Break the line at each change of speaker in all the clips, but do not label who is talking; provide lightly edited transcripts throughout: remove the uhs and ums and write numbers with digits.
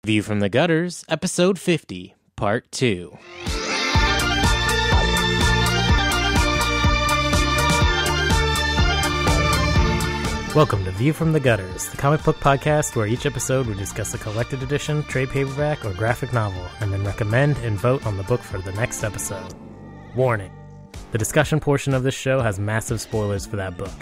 View from the Gutters, Episode 50, Part 2. Welcome to View from the Gutters, the comic book podcast where each episode we discuss a collected edition, trade paperback, or graphic novel, and then recommend and vote on the book for the next episode. Warning: the discussion portion of this show has massive spoilers for that book.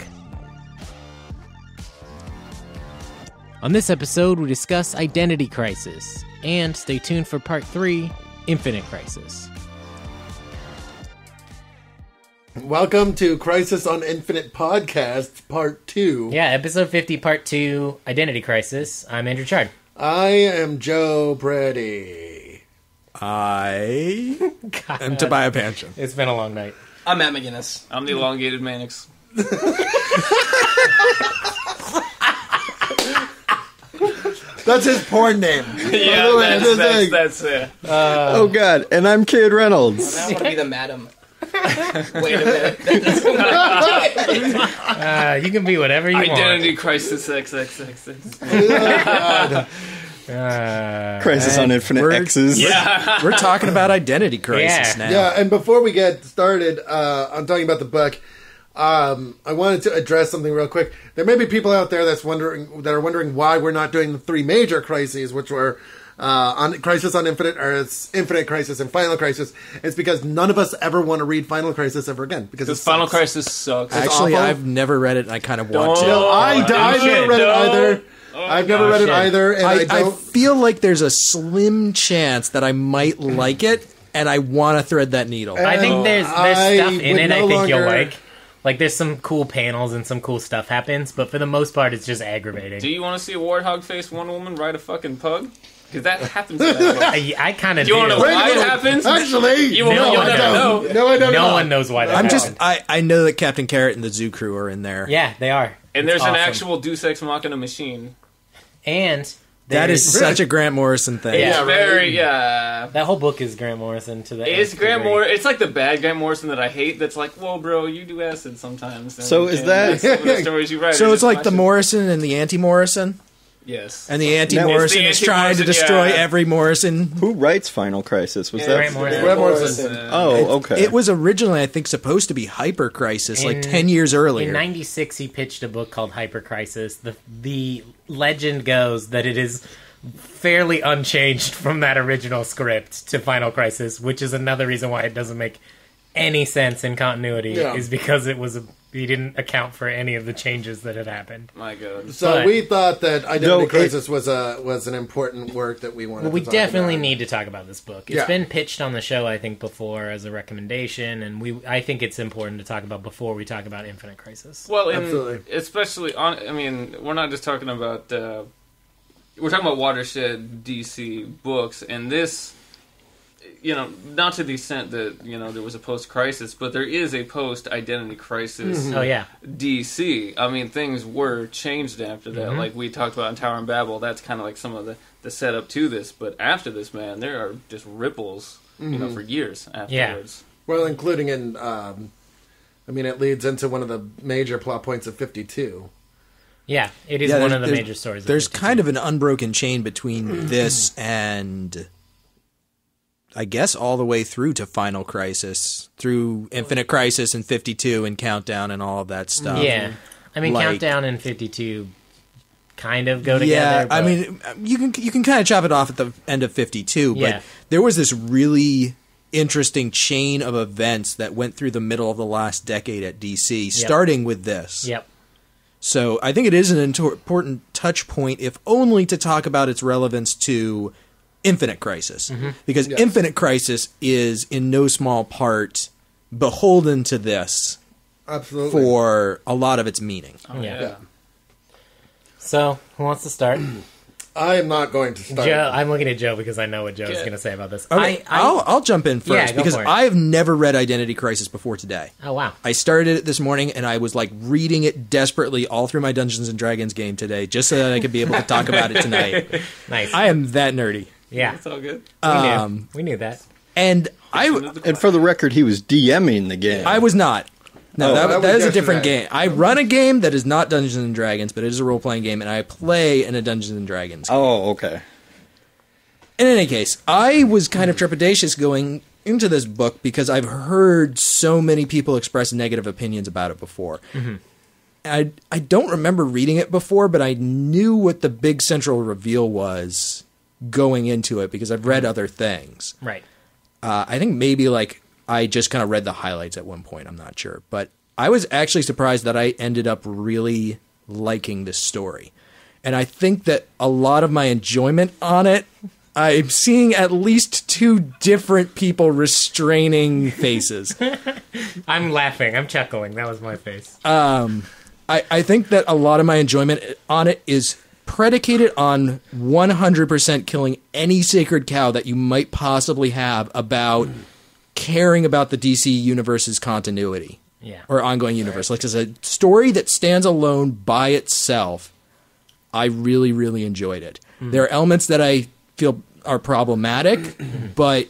On this episode, we discuss Identity Crisis, and stay tuned for Part 3, Infinite Crisis.
Welcome to Crisis on Infinite Podcast, Part 2.
Yeah, Episode 50, Part 2, Identity Crisis. I'm Andrew Chard.
I am Joe Brady.
I am Tobiah Panchin.
It's been a long night.
I'm Matt McGinnis.
I'm the Elongated Man.
That's his porn name.
Yeah, that's it.
Oh, God. And I'm Cade Reynolds.
I want to be the madam. Wait a minute.
You can be whatever you
Identity Crisis XXXX.
Crisis on Infinite X's.
Yeah.
We're talking about Identity Crisis now.
Yeah, and before we get started on talking about the book, I wanted to address something real quick. There may be people out there that are wondering why we're not doing the three major crises, which were on Crisis on Infinite Earths, Infinite Crisis, and Final Crisis. It's because none of us ever want to read Final Crisis ever again because
Final Crisis sucks.
Actually,
awful.
I've never read it, and I kind of want to.
No, I've never read it either. I've never read it either, and
I feel like there's a slim chance that I might like it, and I want to thread that needle.
I think there's stuff in it I think you'll like. Like, there's some cool panels and some cool stuff happens, but for the most part, it's just aggravating.
Do you want to see a warthog-faced one woman ride a fucking pug? Because that happens in that book.
I kind of do.
You want to know why it happens?
Actually,
you'll never know.
No, I don't know.
No one knows why that happened.
I know that Captain Carrot and the Zoo Crew are in there.
Yeah, they are.
And there's
awesome.
an actual Deus Ex Machina machine.
And
that is such a Grant Morrison thing.
Yeah,
It's very, yeah.
That whole book is Grant Morrison to the
It's Grant Morrison. It's like the bad Grant Morrison that I hate. That's like, whoa, bro, you do acid sometimes.
So is that
some of the stories you write?
So it's like the Morrison and the anti-Morrison?
Yes.
And the anti-Morrison is trying to destroy every Morrison.
Who writes Final Crisis? Was that
Grant Morrison?
Grant Morrison.
Oh, okay.
It was originally, I think, supposed to be Hyper Crisis, like 10 years earlier.
In '96, he pitched a book called Hyper Crisis. The legend goes that it is fairly unchanged from that original script to Final Crisis, which is another reason why it doesn't make any sense in continuity, is because he didn't account for any of the changes that had happened.
My God.
So we thought that Identity Crisis was an important work that we wanted
Well, we
to talk
definitely
about.
need to talk about this book. It's been pitched on the show, I think, before as a recommendation, and I think it's important to talk about before we talk about Infinite Crisis.
Well,
Absolutely.
especially we're not just talking about... we're talking about watershed DC books, and this, not to the extent that, there was a post-crisis, but there is a post-identity crisis
Oh, yeah.
DC. I mean, things were changed after that. Like we talked about in Tower and Babel, that's kind of like some of the setup to this. But after this, man, there are just ripples, for years afterwards.
Well, including in, it leads into one of the major plot points of 52.
Yeah, it is one of the major stories.
There's kind of an unbroken chain between this and, I guess, all the way through to Final Crisis, through Infinite Crisis and 52 and Countdown and all of that stuff.
Yeah, Countdown and 52 kind of go together.
Yeah,
but
you can kind of chop it off at the end of 52, but there was this really interesting chain of events that went through the middle of the last decade at DC, starting with this.
Yep.
So I think it is an important touch point, if only to talk about its relevance to Infinite Crisis. Because Infinite Crisis is in no small part beholden to this for a lot of its meaning.
Yeah. So, who wants to start?
I am not going to start.
Joe, I'm looking at Joe because I know what Joe's going to say about this.
Okay, I'll jump in first because I've never read Identity Crisis before today.
Oh, wow.
I started it this morning and I was like reading it desperately all through my Dungeons and Dragons game today just so that I could be able to talk about it tonight.
Nice.
I am that nerdy.
Yeah.
It's all good.
We knew that.
And
for the record, he was DMing the game.
I was not. No, that is a different
yesterday.
game. I run a game that is not Dungeons and Dragons, but it is a role-playing game, and I play in a Dungeons and Dragons game.
Oh, okay.
In any case, I was kind of trepidatious going into this book because I've heard so many people express negative opinions about it before. Mm-hmm. I don't remember reading it before, but I knew what the big central reveal was going into it because I've read other things.
Right.
I think maybe like I just kind of read the highlights at one point. I'm not sure. But I was actually surprised that I ended up really liking this story. And I think that a lot of my enjoyment on it, I'm seeing at least 2 different people restraining faces.
I'm laughing. I'm chuckling. That was my face.
I think that a lot of my enjoyment on it is predicated on 100% killing any sacred cow that you might possibly have about caring about the DC universe's continuity.
Yeah.
Or ongoing universe. Like, as a story that stands alone by itself, I really, really enjoyed it. There are elements that I feel are problematic, but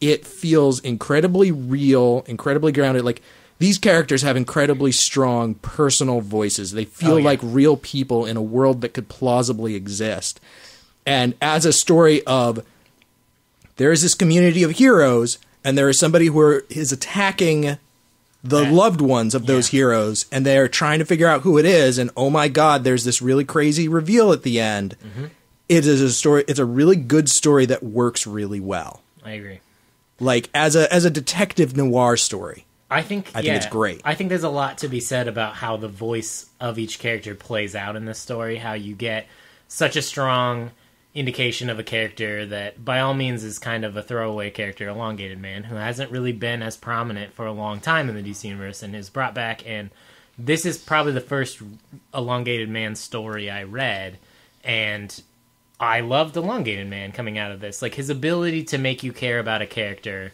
it feels incredibly real, incredibly grounded. Like, these characters have incredibly strong personal voices. They feel like real people in a world that could plausibly exist. And as a story of, there is this community of heroes, and there is somebody who is attacking the loved ones of those heroes, and they're trying to figure out who it is, and oh my god, there's this really crazy reveal at the end. Mm-hmm. It is a story. It's a really good story that works really well.
I agree.
Like, as a detective noir story. I think it's great.
I think there's a lot to be said about how the voice of each character plays out in this story, how you get such a strong indication of a character that by all means is kind of a throwaway character, Elogated Man, who hasn't really been as prominent for a long time in the DC universe and is brought back. And this is probably the first Elogated Man story I read, and I loved Elogated Man coming out of this. Like, his ability to make you care about a character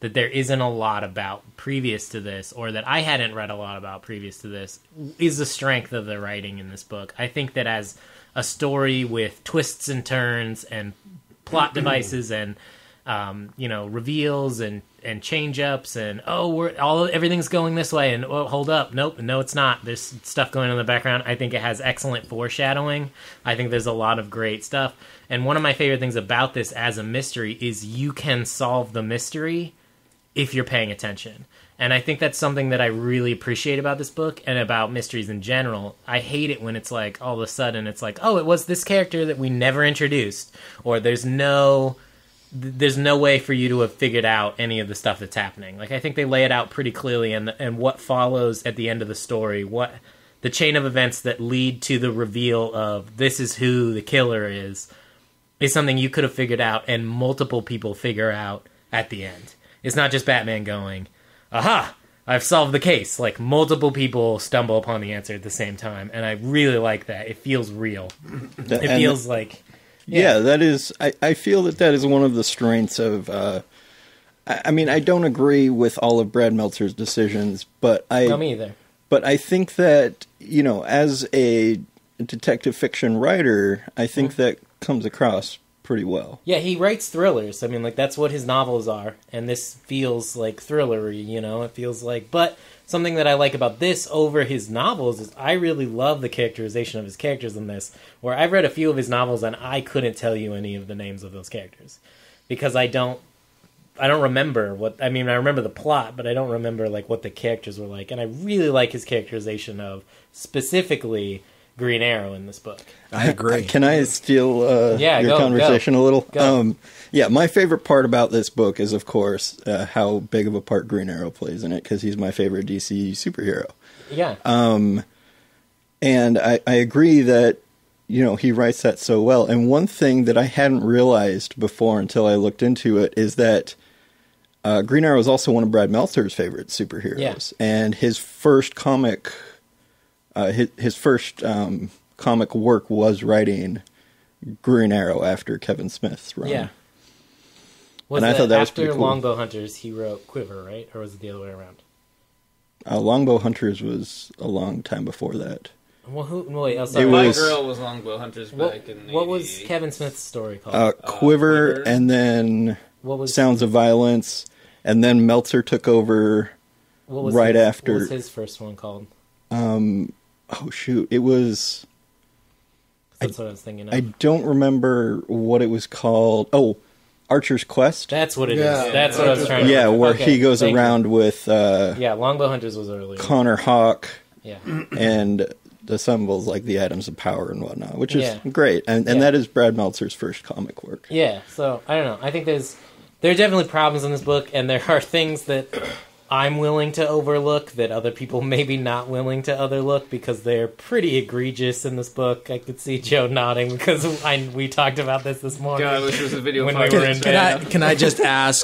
that there isn't a lot about previous to this, or that I hadn't read a lot about previous to this, is the strength of the writing in this book. I think that as a story with twists and turns and plot devices and reveals and change-ups and everything's going this way and hold up, nope, no it's not, there's stuff going on in the background. I think it has excellent foreshadowing. I think there's a lot of great stuff, and one of my favorite things about this as a mystery is you can solve the mystery if you're paying attention. And I think that's something that I really appreciate about this book and about mysteries in general. I hate it when it's like, all of a sudden, it's like, oh, it was this character that we never introduced. Or there's no way for you to have figured out any of the stuff that's happening. Like, I think they lay it out pretty clearly, and what follows at the end of the story, what the chain of events that lead to the reveal of this is who the killer is something you could have figured out and multiple people figure out at the end. It's not just Batman going, aha, I've solved the case. Like, multiple people stumble upon the answer at the same time, and I really like that. It feels real. It feels like...
Yeah, that is... I feel that is one of the strengths of... I mean, I don't agree with all of Brad Meltzer's decisions, but
No, me either.
But I think that, as a detective fiction writer, I think that comes across pretty well.
Yeah, he writes thrillers. I mean, like, that's what his novels are, and this feels like thrillery, it feels like... But something that I like about this over his novels is I really love the characterization of his characters in this, where I've read a few of his novels and I couldn't tell you any of the names of those characters. Because I don't remember I remember the plot, but I don't remember, like, what the characters were like. And I really like his characterization of, specifically, Green Arrow in this book.
I agree.
Can I steal your conversation a little?
Go.
My favorite part about this book is, of course, how big of a part Green Arrow plays in it, because he's my favorite DC superhero.
Yeah.
And I agree that, he writes that so well. And one thing that I hadn't realized before until I looked into it is that Green Arrow is also one of Brad Meltzer's favorite superheroes. Yeah. And his first comic... his first comic work was writing Green Arrow after Kevin Smith's run.
Yeah. I thought that was pretty cool. After Longbow Hunters, he wrote Quiver, right? Or was it the other way around?
Longbow Hunters was a long time before that.
Well, My Girl was Longbow Hunters back in the... What was Kevin Smith's story called?
Quiver, and then Sounds of Violence, and then Meltzer took over after...
What was his first one called?
Oh shoot! It was
That's what I was thinking of.
I don't remember what it was called. Oh, Archer's Quest.
That's what it is.
Yeah.
That's what I was trying to
Yeah,
remember.
where
Okay,
he goes
thank
around
you.
with
Yeah, Longbow Hunters was earlier.
Connor Hawk
Yeah.
and assembles like the items of power and whatnot, which is
Yeah.
great. And
Yeah.
that is Brad Meltzer's first comic work.
Yeah, so I don't know. I think there are definitely problems in this book, and there are things that I'm willing to overlook that other people maybe not willing to overlook because they're pretty egregious in this book. I could see Joe nodding because we talked about this morning.
God, I wish there was a video
When
file
we were
of
in
this.
bed.
Can I just ask,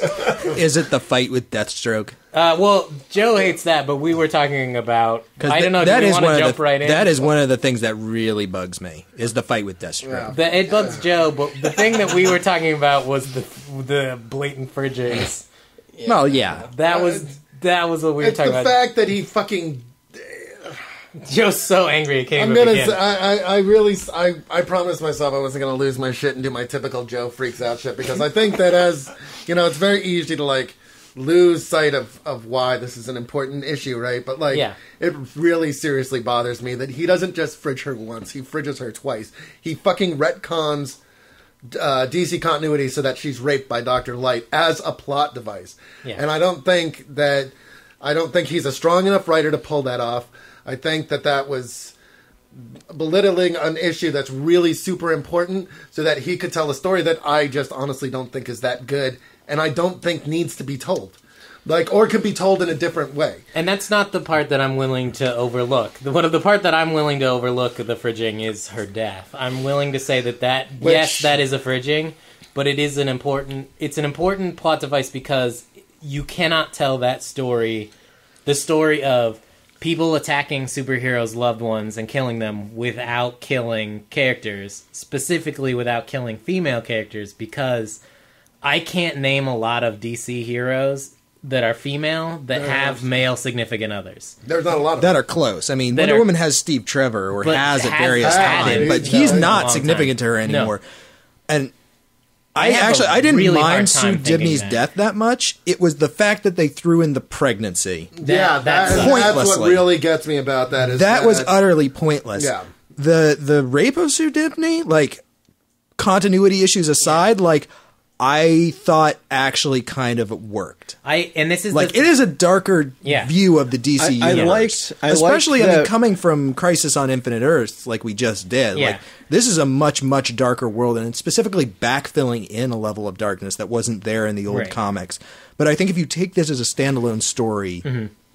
is it the fight with Deathstroke?
Well, Joe hates that, but we were talking about. I don't know. Do we want to jump right in?
That is one of the things that really bugs me, is the fight with Deathstroke.
Yeah.
It bugs Joe, but the thing that we were talking about was the blatant fridges.
Well, yeah.
That was what we were
It's
talking
the
about.
fact that he fucking.
Joe's so angry it came
I'm
to
gonna.
begin.
I promised myself I wasn't gonna lose my shit and do my typical Joe freaks out shit because I think that it's very easy to like lose sight of why this is an important issue, right? But like,
Yeah.
it really seriously bothers me that he doesn't just fridge her once; he fridges her twice. He fucking retcons DC continuity so that she's raped by Dr. Light as a plot device.
Yeah.
And I don't think he's a strong enough writer to pull that off. I think that was belittling an issue that's really super important so that he could tell a story that I just honestly don't think is that good and I don't think needs to be told. Like, or could be told in a different way.
And that's not the part that I'm willing to overlook. The part that I'm willing to overlook of the fridging is her death. I'm willing to say that yes, that is a fridging, but it's an important plot device because you cannot tell that story, the story of people attacking superheroes' loved ones and killing them without killing characters, specifically without killing female characters, because I can't name a lot of DC heroes that are female that have male significant others.
There's not a lot of
That are close. I mean,
That
Wonder
are-
Woman has Steve Trevor, or
But
has at
has
various
had
times,
him.
but
He's
he's
a
not
long
significant
time.
to her anymore. And
I have a
I didn't
really hard
mind
time
Sue
thinking
Dibny's
that.
death that much. It was the fact that they threw in the pregnancy.
Yeah, that's
Pointlessly.
what really gets me about that. Is
That was utterly pointless.
Yeah.
The rape of Sue Dibny, like, continuity issues aside, like, I thought actually kind of worked.
And this is
Like, it is a darker
Yeah.
view of the DC
I
universe.
liked
Especially, I mean,
that-
coming from Crisis on Infinite Earths, like we just did.
Yeah.
Like, this is a much, much darker world, and it's specifically backfilling in a level of darkness that wasn't there in the old
Right.
comics. But I think if you take this as a standalone story,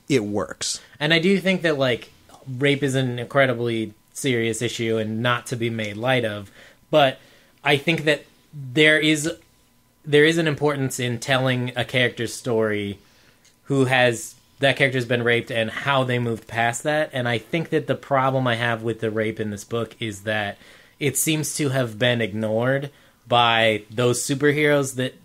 it works.
And I do think that, like, rape is an incredibly serious issue and not to be made light of. But I think that there is an importance in telling a character's story that character's been raped and how they moved past that. And I think that the problem I have with the rape in this book is that it seems to have been ignored by those superheroes that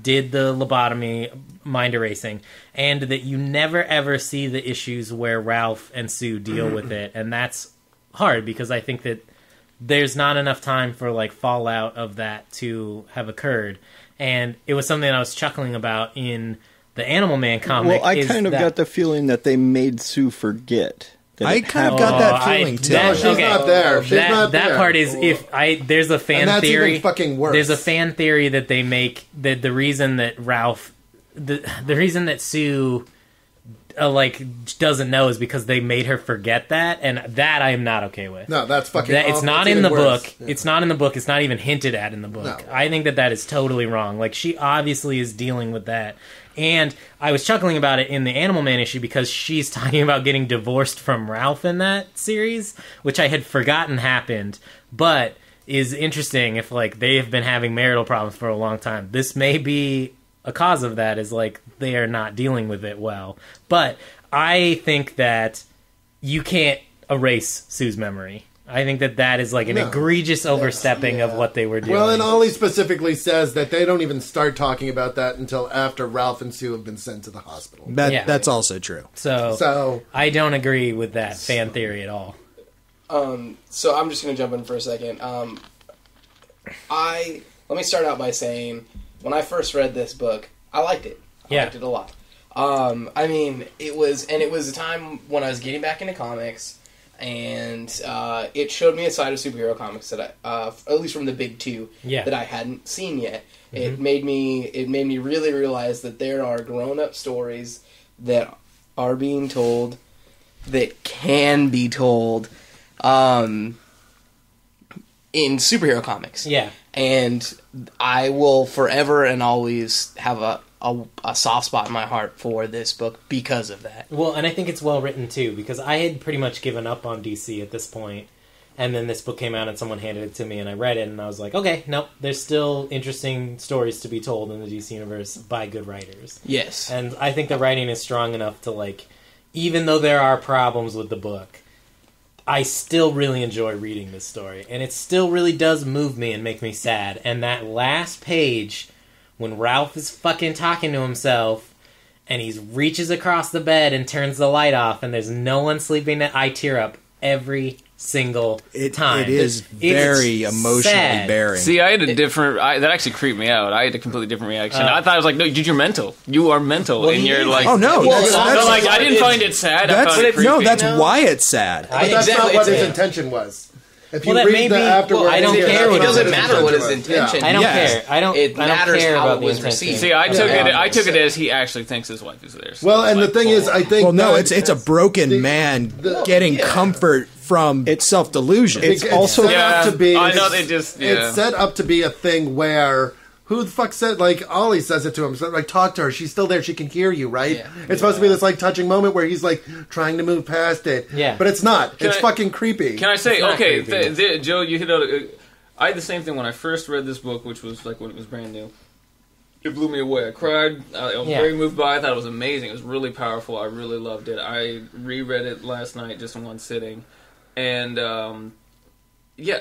did the lobotomy, mind erasing, and that you never ever see the issues where Ralph and Sue deal with it. And that's hard because I think that there's not enough time for like fallout of that to have occurred. And it was something I was chuckling about in the Animal Man comic.
Well, I
is
kind of
that-
got the feeling that they made Sue forget. That
I
it
kind of
happened.
got that feeling, too.
No, she's not there. She's not there.
That part is there's a fan
And that's
theory.
even fucking worse.
There's a fan theory that they make that the reason that Ralph, the reason that Sue, doesn't know is because they made her forget that, and that I am not okay with.
No, that's fucking
That it's
awful.
not
It's
in
even
the
worse.
book.
Yeah.
It's not in the book. It's not even hinted at in the book.
No.
I think that is totally wrong. Like, she obviously is dealing with that. And I was chuckling about it in the Animal Man issue because she's talking about getting divorced from Ralph in that series, which I had forgotten happened, but is interesting if, like, they have been having marital problems for a long time. This may be a cause of that, is, like, they are not dealing with it well. But I think that you can't erase Sue's memory. I think that is like an
No.
egregious overstepping of what they were doing.
Well, and Ollie specifically says that they don't even start talking about that until after Ralph and Sue have been sent to the hospital.
That's also true.
So I don't agree with that fan theory at all.
So I'm just going to jump in for a second. Let me start out by saying, when I first read this book, I liked it. I liked it a lot. I mean, it was a time when I was getting back into comics, and it showed me a side of superhero comics that I, at least from the big two, that I hadn't seen yet. It made me really realize that there are grown-up stories that are being told, that can be told, in superhero comics.
Yeah.
And I will forever and always have a soft spot in my heart for this book because of that.
Well, and I think it's well written too, because I had pretty much given up on DC at this point, and then this book came out and someone handed it to me and I read it and I was like, okay, nope, there's still interesting stories to be told in the DC universe by good writers.
Yes.
And I think the writing is strong enough to, like, even though there are problems with the book, I still really enjoy reading this story, and it still really does move me and make me sad. And that last page, when Ralph is fucking talking to himself, and he reaches across the bed and turns the light off, and there's no one sleeping, I tear up every single time.
It is very emotionally
sad.
bearing.
See, I had a different... that actually creeped me out. I had a completely different reaction. I thought, I was like, no, dude, you're mental. You are mental.
Well,
and you're like...
Oh, no.
I didn't find it sad. I found it creepy.
No, that's why it's sad.
But that's not what his intention was. If you
Well, that
read
may
the
be-
afterward,
well, I don't care what
It doesn't
his
matter what his
was.
intention.
I don't
Yes.
care. I don't
matters
care
how
about
it
the
was
intention.
received.
See, I
Yeah.
took it as he actually thinks his wife is there. So
Well, and the
like,
thing is, I think...
Well, no,
that-
it's a broken man getting comfort from self-delusion.
It's
It's
also
set
Yeah,
up to be...
I know they just... Yeah.
It's set up to be a thing where... Who the fuck said, like, Ollie says it to him, so, like, talk to her, she's still there, she can hear you, right?
Yeah.
It's supposed to be this, like, touching moment where he's, like, trying to move past it.
Yeah.
But it's not. It's
I-
fucking creepy.
Can I say,
It's not
okay,
creepy.
Joe, you hit out... I had the same thing when I first read this book, which was, like, when it was brand new. It blew me away. I cried. I was
Yeah.
very moved by it. I thought it was amazing. It was really powerful. I really loved it. I reread it last night just in one sitting. And, yeah,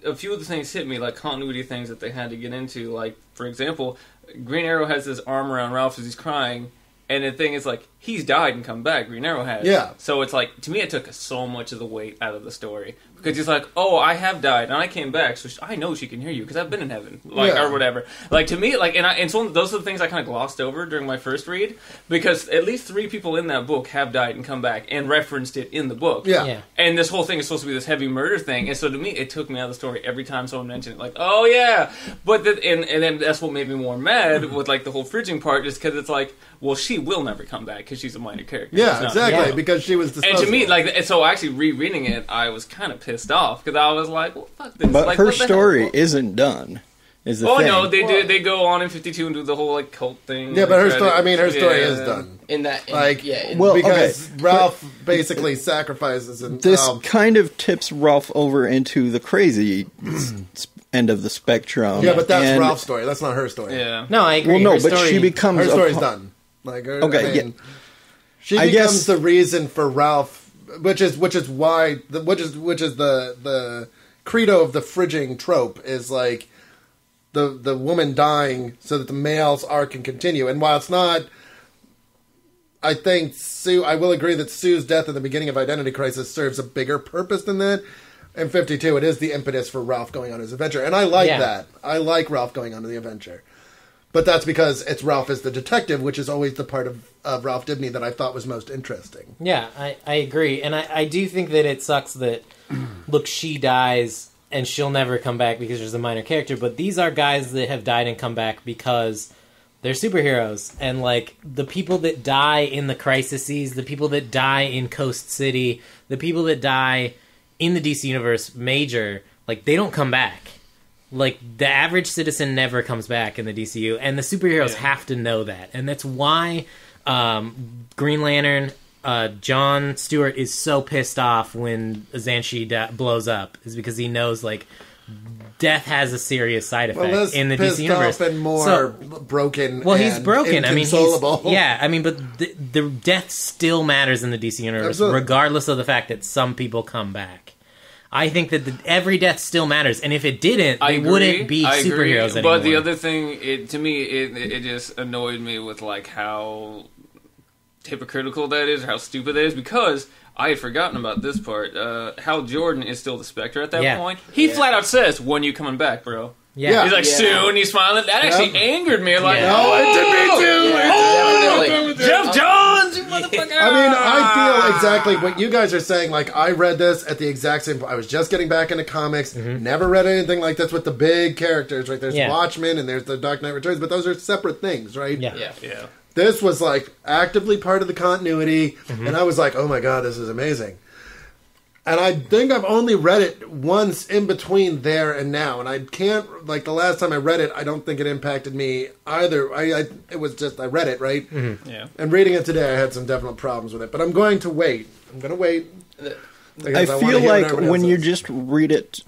a few of the things hit me, like continuity things that they had to get into. Like, for example, Green Arrow has this arm around Ralph as he's crying, and the thing is, like, he's died and come back. Green Arrow has.
Yeah.
So it's like, to me, it took so much of the weight out of the story. Because he's like, oh, I have died, and I came back, so I know she can hear you, because I've been in heaven. Like,
Yeah.
or whatever. Like, to me, like, and so those are the things I kind of glossed over during my first read, because at least 3 people in that book have died and come back, and referenced it in the book.
Yeah.
Yeah.
And this whole thing is supposed to be this heavy murder thing, and so to me, it took me out of the story every time someone mentioned it. Like, oh yeah, but and then that's what made me more mad with like the whole fridging part, is because it's like, well, she will never come back because she's a minor character. She's
Yeah,
not
exactly,
Joe.
because she was
And
disposable.
to me, like, so actually rereading it, I was kind of pissed off because I was like, well, fuck this.
but
like,
her
what the
story
hell?
isn't done. Is the
Oh
thing.
no, they go on in 52 and do the whole like cult thing.
Yeah, but her
Try
story,
to-
I mean, her story
yeah.
is done.
In that,
Like,
Well,
because
okay,
Ralph basically sacrifices himself.
This kind of tips Ralph over into the crazy end of the spectrum.
Yeah, but that's
And-
Ralph's story. That's not her story.
Yeah.
No, I agree.
Well, no,
Her
but
story-
she becomes
Her
a
story's
pa-
done. Like,
Okay,
I mean, she
I
becomes
guess-
the reason for Ralph, which is why which is the credo of the fridging trope is like the woman dying so that the male's arc can continue. And while it's not, I think I will agree that Sue's death at the beginning of Identity Crisis serves a bigger purpose than that. In 52, it is the impetus for Ralph going on his adventure, and I like that. I like Ralph going on the adventure. But that's because it's Ralph as the detective, which is always the part of Ralph Dibny that I thought was most interesting.
Yeah, I agree. And I do think that it sucks that, look, she dies and she'll never come back because she's a minor character, but these are guys that have died and come back because they're superheroes. And, like, the people that die in the crises, the people that die in Coast City, the people that die in the DC Universe Major, like, they don't come back. Like, the average citizen never comes back in the DCU, and the superheroes have to know that. And that's why Green Lantern, John Stewart, is so pissed off when Xanshi blows up, is because he knows, like, death has a serious side effect
Well, less
in the
pissed
DC Universe.
off and more broken.
Well, he's
and
broken. I mean,
inconsolable.
but the death still matters in the DC Universe,
Absolutely.
regardless of the fact that some people come back. I think that every death still matters, and if it didn't, they wouldn't be superheroes anymore.
But the other thing, to me, it just annoyed me with like how hypocritical that is, or how stupid that is, because I had forgotten about this part. Hal Jordan is still the Spectre at that point. He flat out says, "When you coming back, bro?"
Yeah.
He's like, soon. He's smiling. That actually angered me. Like,
Yeah.
oh,
it did me too.
Definitely.
Jeff Johns, you motherfucker.
I mean, I feel exactly what you guys are saying. Like, I read this at the exact same point. I was just getting back into comics. Never read anything like this with the big characters, right? There's Watchmen and there's the Dark Knight Returns, but those are separate things, right?
Yeah.
This was, like, actively part of the continuity, and I was like, oh my god, this is amazing. And I think I've only read it once in between there and now. And I can't, like, the last time I read it, I don't think it impacted me either. It was just, I read it, right?
Yeah.
And reading it today, I had some definite problems with it. But I'm going to wait. I'm going to wait.
I feel like when you just read it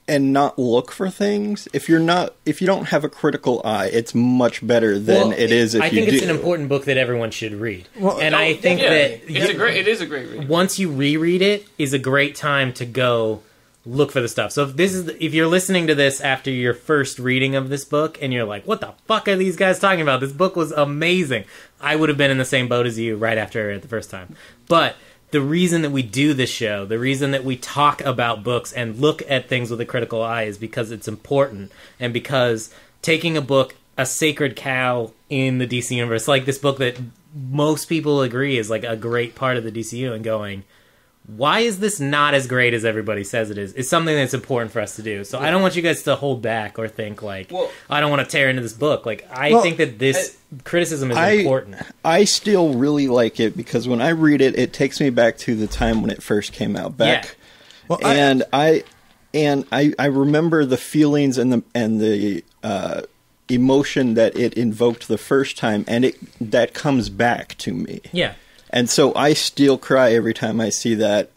and not look for things, if you don't have a critical eye, it's much better than it is if you do.
I think it's an important book that everyone should read. I think that
it is a great read.
Once you reread it, is a great time to go look for the stuff. So if you're listening to this after your first reading of this book and you're like, what the fuck are these guys talking about? This book was amazing. I would have been in the same boat as you right after it the first time. But the reason that we do this show, the reason that we talk about books and look at things with a critical eye is because it's important, and because taking a book, a sacred cow in the DC universe, like this book that most people agree is like a great part of the DCU, and going, why is this not as great as everybody says it is something that's important for us to do. So I don't want you guys to hold back or think like, I don't want to tear into this book. Like, I think that this criticism is important.
I still really like it because when I read it, it takes me back to the time when it first came out. I remember the feelings and the emotion that it invoked the first time, and that comes back to me.
Yeah.
And so I still cry every time I see that.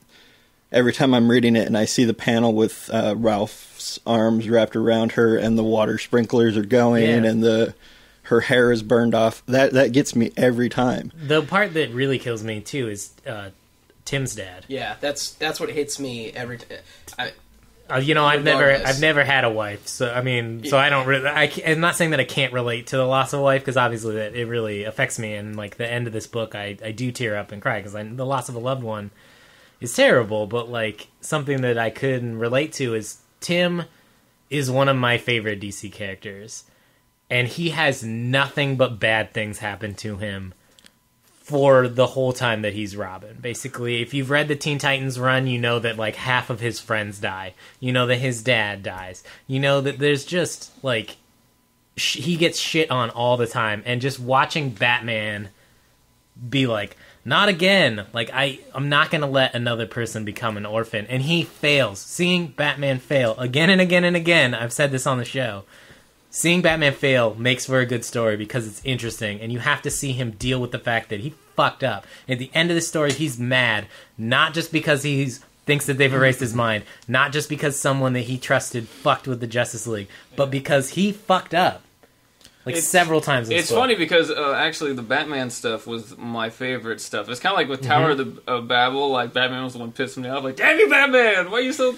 Every time I'm reading it and I see the panel with Ralph's arms wrapped around her and the water sprinklers are going and her hair is burned off. That gets me every time.
The part that really kills me too is Tim's dad.
Yeah, that's what hits me every time.
I've never had a wife, so I mean, so I don't really. I'm not saying that I can't relate to the loss of a wife, because obviously that it really affects me. And like the end of this book, I do tear up and cry because the loss of a loved one is terrible. But like something that I couldn't relate to is Tim is one of my favorite DC characters, and he has nothing but bad things happen to him for the whole time that he's Robin. Basically, if you've read the Teen Titans run, you know that like half of his friends die. You know that his dad dies. You know that there's just like he gets shit on all the time. And just watching Batman be like, not again. Like I'm not going to let another person become an orphan. And he fails. Seeing Batman fail again and again and again. I've said this on the show. Seeing Batman fail makes for a good story because it's interesting, and you have to see him deal with the fact that he fucked up. At the end of the story, he's mad, not just because he thinks that they've erased his mind, not just because someone that he trusted fucked with the Justice League, but because he fucked up. Several times in this book.
Funny because actually the Batman stuff was my favorite stuff. It's kind of like with Tower of Babel, like Batman was the one pissing me off, like, damn you Batman, why are you so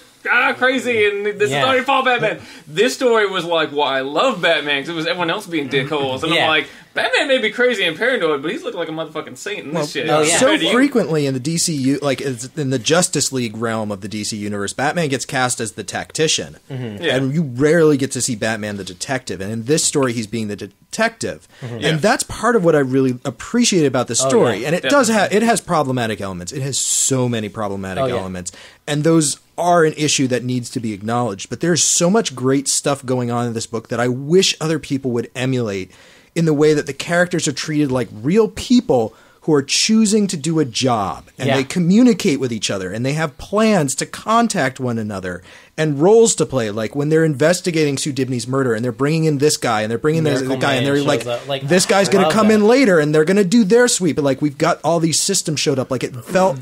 crazy, and this is not your fault, Batman. This story was like, why I love Batman, because it was everyone else being dickholes, and I'm like, Batman may be crazy and paranoid, but he's looking like a motherfucking saint in this shit.
So frequently in the DCU, like in the Justice League realm of the DC universe, Batman gets cast as the tactician, and you rarely get to see Batman the detective. And in this story, he's being the detective, and that's part of what I really appreciate about this story. And it it has problematic elements. It has so many problematic elements, and those are an issue that needs to be acknowledged. But there's so much great stuff going on in this book that I wish other people would emulate, in the way that the characters are treated like real people who are choosing to do a job, and they communicate with each other, and they have plans to contact one another, and roles to play. Like when they're investigating Sue Dibny's murder, and they're bringing in this guy, and they're bringing this guy, and they're like, this guy's going to come in later, and they're going to do their sweep. But like we've got all these systems showed up. Like it felt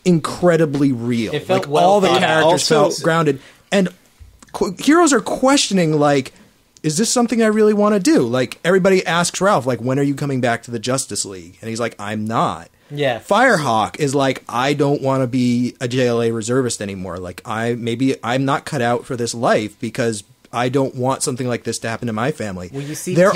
incredibly real.
It felt
like all the characters felt grounded, and heroes are questioning like, is this something I really want to do? Like, everybody asks Ralph, like, when are you coming back to the Justice League? And he's like, I'm not.
Yeah.
Firehawk is like, I don't want to be a JLA reservist anymore. Like, I'm not cut out for this life because I don't want something like this to happen to my family.
Well, you see,
Tim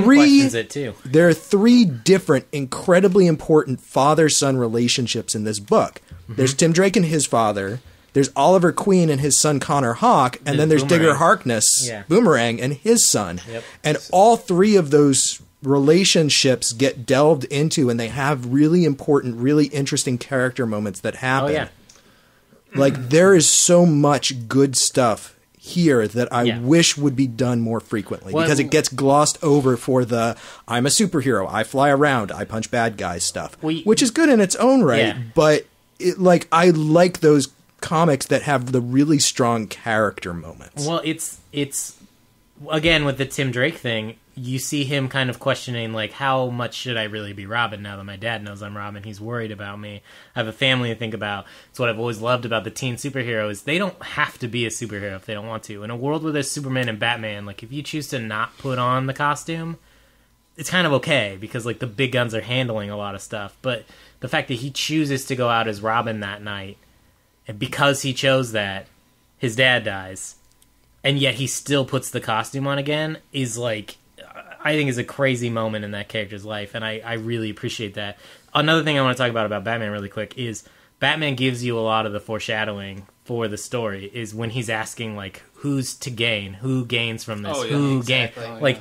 questions it too.
There are 3 different, incredibly important father-son relationships in this book. There's Tim Drake and his father. There's Oliver Queen and his son Connor Hawke, and then there's Digger Harkness, Boomerang, and his son. Yep. And all 3 of those relationships get delved into, and they have really important, really interesting character moments that happen.
Oh, yeah.
Like, there is so much good stuff here that I wish would be done more frequently, because it gets glossed over for the I'm a superhero, I fly around, I punch bad guys stuff, which is good in its own right, but I like those comics that have the really strong character moments.
Well, it's again with the Tim Drake thing, you see him kind of questioning, like, how much should I really be Robin now that my dad knows I'm Robin? He's worried about me. I have a family to think about. It's what I've always loved about the teen superhero is they don't have to be a superhero if they don't want to. In a world where there's Superman and Batman, like, if you choose to not put on the costume, it's kind of okay, because, like, the big guns are handling a lot of stuff. But the fact that he chooses to go out as Robin that night, and because he chose that, his dad dies, and yet he still puts the costume on again, is, like, I think is a crazy moment in that character's life, and I really appreciate that. Another thing I want to talk about Batman really quick is Batman gives you a lot of the foreshadowing for the story, is when he's asking, like, who's to gain, who gains from this, gains. Like,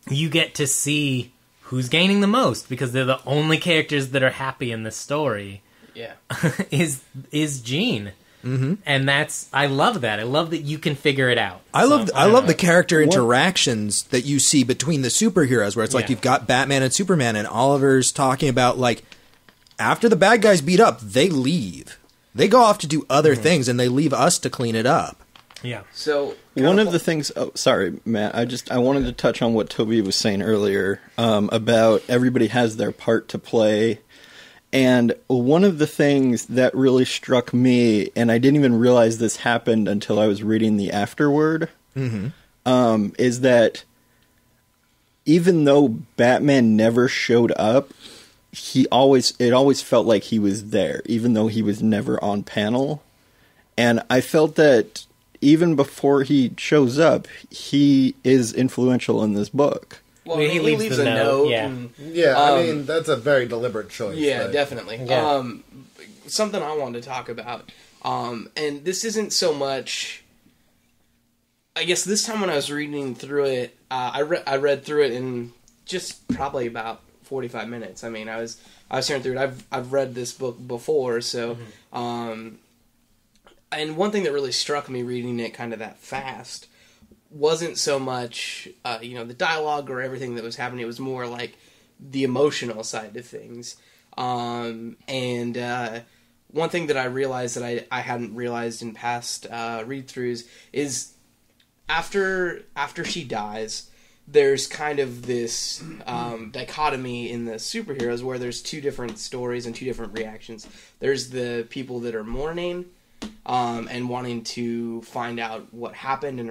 you get to see who's gaining the most, because they're the only characters that are happy in this story.
Yeah.
is Jean. Mm-hmm. And I love that. I love that you can figure it out.
I love the character interactions that you see between the superheroes, where it's like you've got Batman and Superman, and Oliver's talking about, like, after the bad guys beat up, they leave. They go off to do other things, and they leave us to clean it up.
Yeah.
So
one of the things. Oh, sorry, Matt. I wanted to touch on what Toby was saying earlier about everybody has their part to play. And one of the things that really struck me, and I didn't even realize this happened until I was reading the afterword, is that even though Batman never showed up, it always felt like he was there, even though he was never on panel. And I felt that even before he shows up, he is influential in this book.
Well, he leaves a note.
Yeah, I mean, that's a very deliberate choice.
Yeah, definitely. Yeah. Something I wanted to talk about, and this isn't so much... I guess this time when I was reading through it, I read through it in just probably about 45 minutes. I mean, I was hearing through it. I've read this book before, so... and one thing that really struck me reading it kind of that fast wasn't so much, the dialogue or everything that was happening. It was more like the emotional side of things. And one thing that I realized that I hadn't realized in past read-throughs is after she dies, there's kind of this dichotomy in the superheroes where there's two different stories and two different reactions. There's the people that are mourning, and wanting to find out what happened, and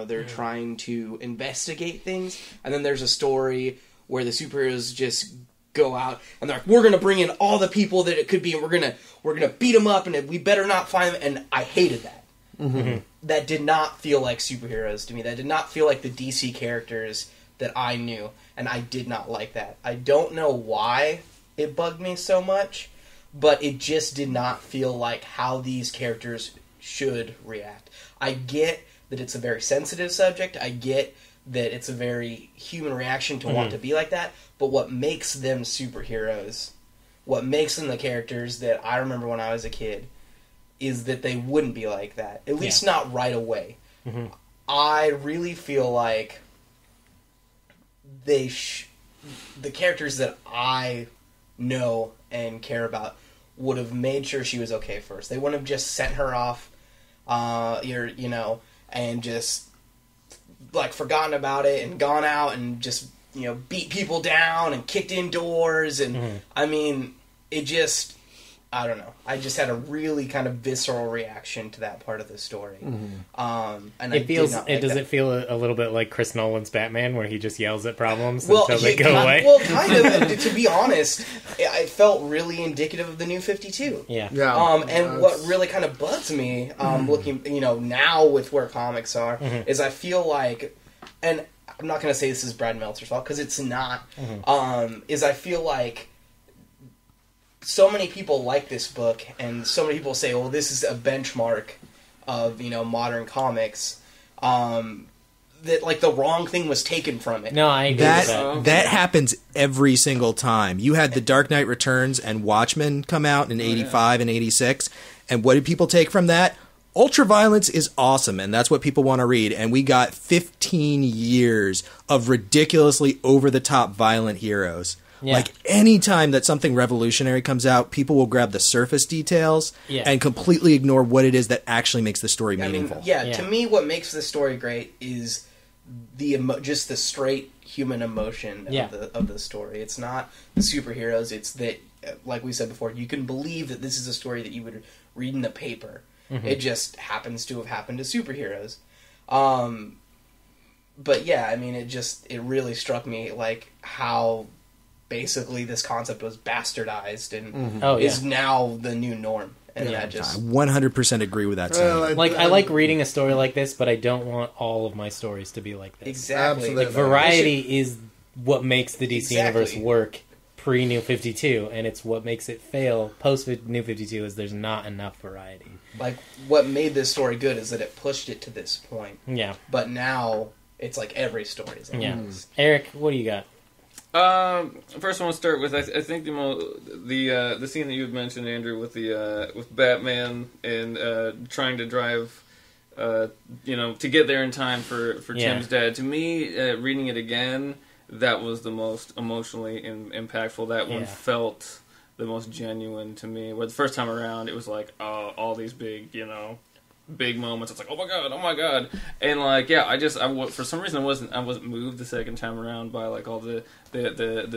they're trying to investigate things. And then there's a story where the superheroes just go out and they're like, we're gonna bring in all the people that it could be, and we're gonna beat them up, and we better not find them. And I hated that. Mm-hmm. That did not feel like superheroes to me. That did not feel like the DC characters that I knew, and I did not like that. I don't know why it bugged me so much, but it just did not feel like how these characters should react. I get that it's a very sensitive subject. I get that it's a very human reaction to want to be like that. But what makes them superheroes, what makes them the characters that I remember when I was a kid, is that they wouldn't be like that. At least not right away. Mm-hmm. I really feel like the characters that I know and care about would have made sure she was okay first. They wouldn't have just sent her off, and just like forgotten about it and gone out and just beat people down and kicked indoors. And I mean, it just, I don't know. I just had a really kind of visceral reaction to that part of the story. And
it feel a little bit like Chris Nolan's Batman, where he just yells at problems until they go away?
Well, kind of. To be honest, it felt really indicative of the New 52.
Yeah.
And what really kind of bugs me, looking, now with where comics are, is I feel like, and I'm not going to say this is Brad Meltzer's fault, because it's not, is I feel like so many people like this book, and so many people say, well, this is a benchmark of, modern comics. that like the wrong thing was taken from it.
No, I agree with that.
That happens every single time. You had The Dark Knight Returns and Watchmen come out in 85 and 86, and what did people take from that? Ultraviolence is awesome, and that's what people want to read. And we got 15 years of ridiculously over-the-top violent heroes. Yeah. Like, any time that something revolutionary comes out, people will grab the surface details and completely ignore what it is that actually makes the story meaningful.
To me, what makes the story great is just the straight human emotion of the story. It's not the superheroes. It's that, like we said before, you can believe that this is a story that you would read in the paper. Mm-hmm. It just happens to have happened to superheroes. But yeah, I mean, it really struck me like how basically this concept was bastardized and is now the new norm. And I
100% agree with that.
I like reading a story like this, but I don't want all of my stories to be like this.
Exactly.
Like, variety is what makes the DC universe work pre-New 52, and it's what makes it fail post-New 52 is there's not enough variety.
Like, what made this story good is that it pushed it to this point.
Yeah.
But now, it's like every story is like this.
Eric, what do you got?
First I want to start with I think the scene that you had mentioned, Andrew, with Batman and trying to drive to get there in time for Tim's dad. To me, reading it again, that was the most emotionally impactful. That one felt the most genuine to me. Where the first time around, it was like all these big big moments. It's like, oh my god, and like for some reason I wasn't moved the second time around by like all the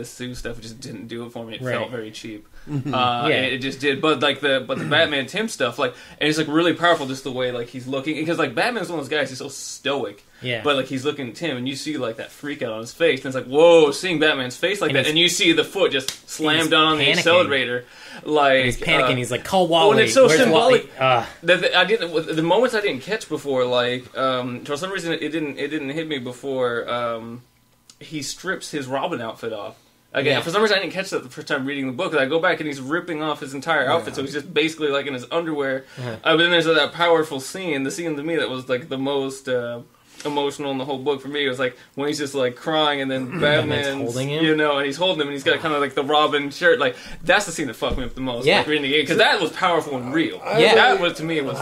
Sue stuff. It just didn't do it for me. It felt very cheap. It just did. But the Batman Tim stuff, like, and it's like really powerful, just the way like he's looking, because like Batman's one of those guys, he's so stoic. Yeah. But like he's looking at Tim, and you see like that freak out on his face, and it's like, whoa, seeing Batman's face like that, and you see the foot just slam down on the accelerator. Like,
he's panicking. He's like, "Call Wally."
And it's so symbolic. The moments I didn't catch before, like for some reason it didn't hit me before. He strips his Robin outfit off. Again, for some reason I didn't catch that the first time reading the book. I go back and he's ripping off his entire outfit, so he's just basically like in his underwear. But then there's that powerful scene. The scene to me that was like the most emotional in the whole book for me was like when he's just like crying, and then Batman's
holding him,
and he's holding him, and he's got kind of like the Robin shirt. Like, that's the scene that fucked me up the most. Like, reading the game, because that was powerful and real. That was, to me, it was.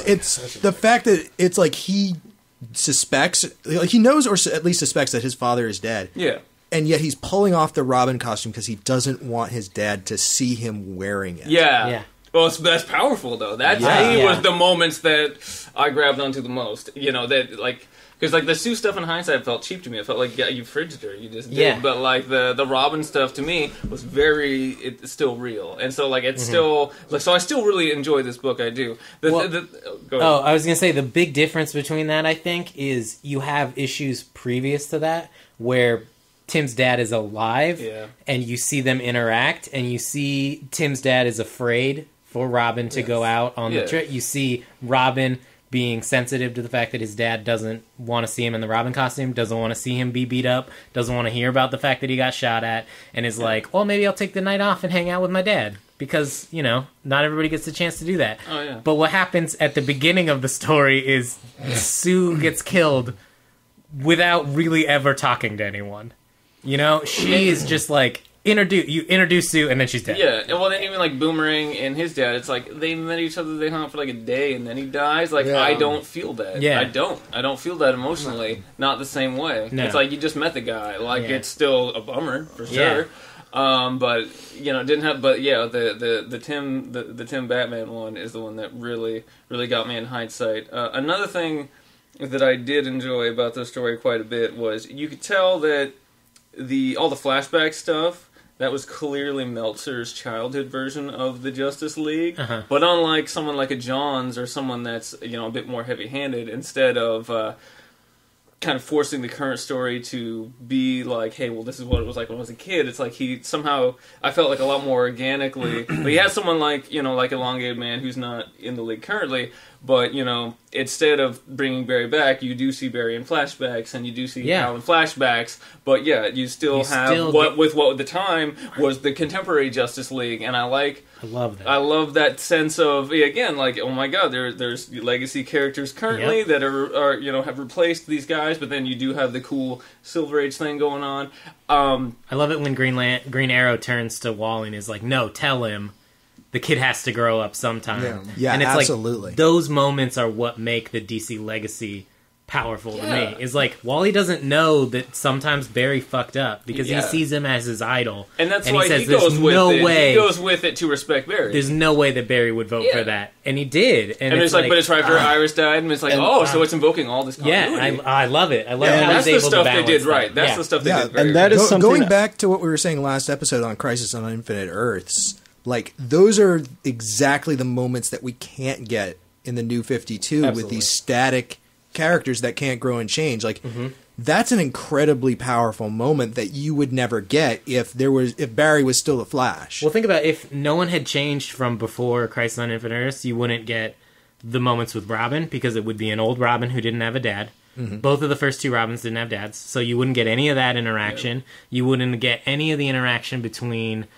It's the fact that it's like he suspects, like he knows, or at least suspects that his father is dead.
Yeah.
And yet he's pulling off the Robin costume because he doesn't want his dad to see him wearing it.
Yeah. Well, that's powerful, though. That to me was the moments that I grabbed onto the most. That like, because like the Sue stuff in hindsight felt cheap to me. It felt like you fridged her, you just did. Yeah. But like the Robin stuff to me was it's still real, and so like it's still like, so I still really enjoy this book. I do. Go ahead.
I was gonna say the big difference between that, I think, is you have issues previous to that where Tim's dad is alive, and you see them interact, and you see Tim's dad is afraid for Robin to go out on the trip. You see Robin being sensitive to the fact that his dad doesn't want to see him in the Robin costume, doesn't want to see him be beat up, doesn't want to hear about the fact that he got shot at, and is like, well, maybe I'll take the night off and hang out with my dad. Because, not everybody gets the chance to do that.
Oh, yeah.
But what happens at the beginning of the story is Sue gets killed without really ever talking to anyone. She is just like, you introduce Sue, and then she's dead.
Yeah, and well, then even like Boomerang and his dad, it's like they met each other, they hung out for like a day, and then he dies. Like, I don't feel that. Yeah. I don't feel that emotionally. Not the same way. No. It's like you just met the guy. Like, it's still a bummer for sure. But didn't have. But yeah, the Tim Batman one is the one that really got me in hindsight. Another thing that I did enjoy about the story quite a bit was you could tell that all the flashback stuff, that was clearly Meltzer's childhood version of the Justice League. But unlike someone like a Johns or someone that's a bit more heavy-handed, instead of kind of forcing the current story to be like, hey, well, this is what it was like when I was a kid. It's like he somehow, I felt like a lot more organically. But he has someone like like Elogated Man, who's not in the league currently, But, instead of bringing Barry back, you do see Barry in flashbacks, and you do see Hal in flashbacks. But, you still have what at the time was the contemporary Justice League. And I love that. I love that sense of, again, like, oh my god, there's legacy characters currently that are have replaced these guys, but then you do have the cool Silver Age thing going on.
I love it when Green Arrow turns to Wally and is like, no, tell him. The kid has to grow up sometime.
Yeah,
and it's
absolutely.
Like, those moments are what make the DC legacy powerful to me. Is like, Wally doesn't know that sometimes Barry fucked up because he sees him as his idol.
And that's
and
why
he says,
he goes with
no
it.
way.
He goes with it to respect Barry.
There's no way that Barry would vote for that. And he did. And
it's like, but it's right after Iris died, and it's like, so it's invoking all this continuity.
Yeah, I love it. I love how
that's
he's
the
able
stuff
to balance
they did right. That's the stuff they did very
and that is something
going back to what we were saying last episode on Crisis on Infinite Earths. Like, those are exactly the moments that we can't get in the New 52 with these static characters that can't grow and change. Like, that's an incredibly powerful moment that you would never get if Barry was still the Flash.
Well, think about if no one had changed from before Crisis on Infinite Earths, you wouldn't get the moments with Robin, because it would be an old Robin who didn't have a dad. Both of the first two Robins didn't have dads, so you wouldn't get any of that interaction. You wouldn't get any of the interaction between...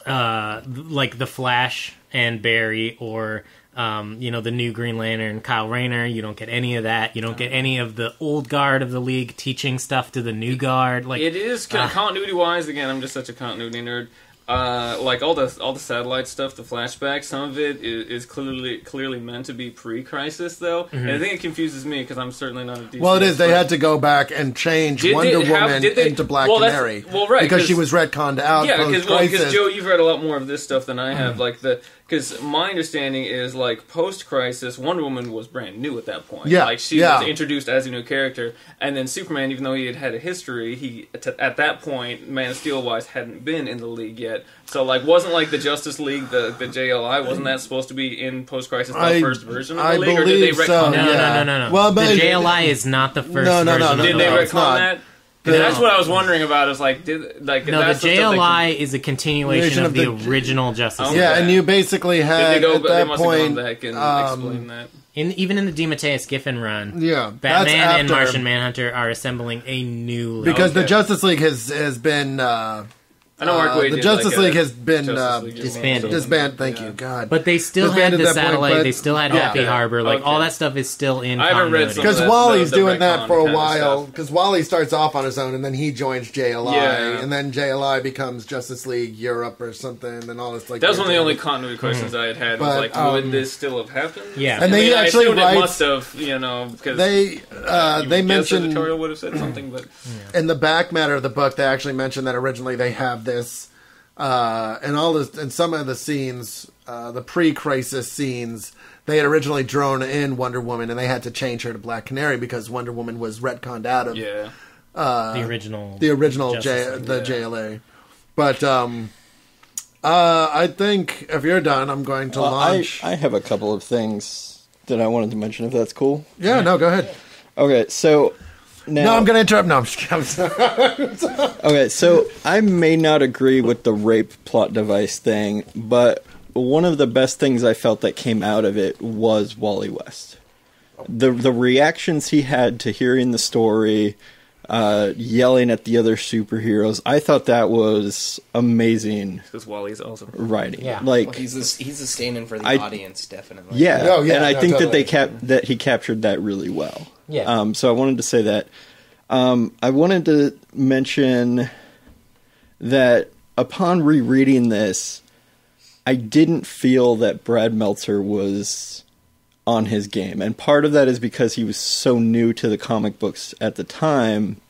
like the Flash and Barry, or the new Green Lantern, Kyle Rayner. You don't get any of that. You don't get any of the old guard of the League teaching stuff to the new guard. Like,
it is continuity wise. Again, I'm just such a continuity nerd. Like all the satellite stuff, the flashbacks, some of it is clearly meant to be pre-Crisis, though, and I think it confuses me because I'm certainly not a DC.
Well, it is. They had to go back and change Wonder Woman into Black Canary,
right,
because she was retconned out.
Yeah, because Joe, you've read a lot more of this stuff than I have. Because my understanding is, like, post-Crisis, Wonder Woman was brand new at that point.
Yeah,
like, she was introduced as a new character, and then Superman, even though he had a history, he at that point, Man of Steel-wise, hadn't been in the League yet. So, like, wasn't like the Justice League, the JLI, wasn't that supposed to be in post-Crisis the first version of the League, or did they retcon that?
No.
Well, but
the JLI is not the first version of the League.
Did they retcon that? That's what I was wondering about. Is like, the
JLI is a continuation of the original Justice League.
Yeah, and you basically had at that point.
They must have gone back and explained that.
Even in the DeMatteis Giffen run,
Batman
and Martian Manhunter are assembling a new League.
Because the Justice League has been.
I know Mark Waid
the
did
Justice League has been
disbanded.
Disbanded. Thank you, God.
But they still had the satellite.
Point,
they still had Happy Harbor. Like all that stuff is still in.
I haven't read
because Wally's doing that for a while. Because Wally starts off on his own, and then he joins JLI, and then JLI becomes Justice League Europe or something, and all this. Like
that was one of the only continuity questions I had. Was like, would this still have happened?
Yeah,
and they actually
it must have. Because
they mentioned
editorial would have said something, but
in the back matter of the book, they actually mentioned that originally they have this. And some of the scenes, the pre-Crisis scenes, they had originally drawn in Wonder Woman, and they had to change her to Black Canary because Wonder Woman was retconned out of
the original
JLA. But I think if you're done, I'm going to launch.
I have a couple of things that I wanted to mention, if that's cool.
Yeah, no, go ahead.
Okay, so. Now,
no, I'm going to interrupt. No, I'm just kidding. I'm sorry.
Okay, so I may not agree with the rape plot device thing, but one of the best things I felt that came out of it was Wally West. The reactions he had to hearing the story, yelling at the other superheroes, I thought that was amazing.
Because Wally's awesome
writing.
Yeah,
like
he's a stand-in for the audience, definitely.
Yeah, and I think totally. that he captured that really well.
Yeah.
So I wanted to say that. I wanted to mention that upon rereading this, I didn't feel that Brad Meltzer was on his game. And part of that is because he was so new to the comic books at the time.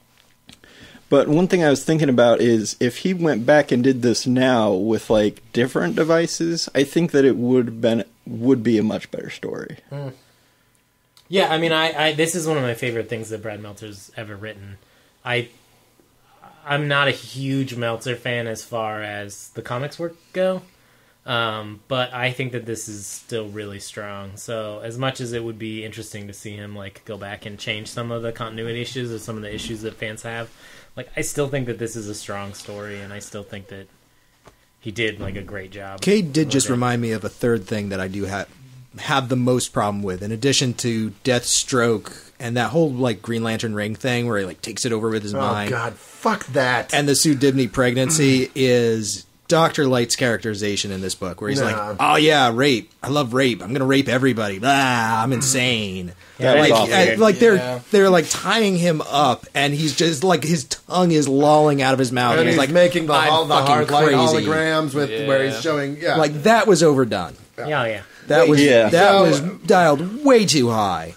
But one thing I was thinking about is if he went back and did this now with like different devices, I think that it would be a much better story.
Yeah, I mean, I this is one of my favorite things that Brad Meltzer's ever written. I'm not a huge Meltzer fan as far as the comics work go, but I think that this is still really strong. So as much as it would be interesting to see him like go back and change some of the continuity issues or some of the issues that fans have, like I still think that this is a strong story, and I still think that he did like a great job.
Cade did just remind me of a third thing that I do have the most problem with, in addition to Deathstroke and that whole like Green Lantern ring thing where he like takes it over with his mind.
Oh God, fuck that.
And the Sue Dibny pregnancy is Dr. Light's characterization in this book, where he's like, "Oh yeah, rape. I love rape. I'm gonna rape everybody. Blah, I'm insane."
That was awful.
Like they're like tying him up, and he's just like his tongue is lolling out of his mouth,
and
he's
he's
like
making the
"I'm
hard
fucking
light
crazy."
holograms with where he's showing. Yeah,
Like that was overdone.
Yeah.
That was
Yeah.
that
So-
was dialed way too high.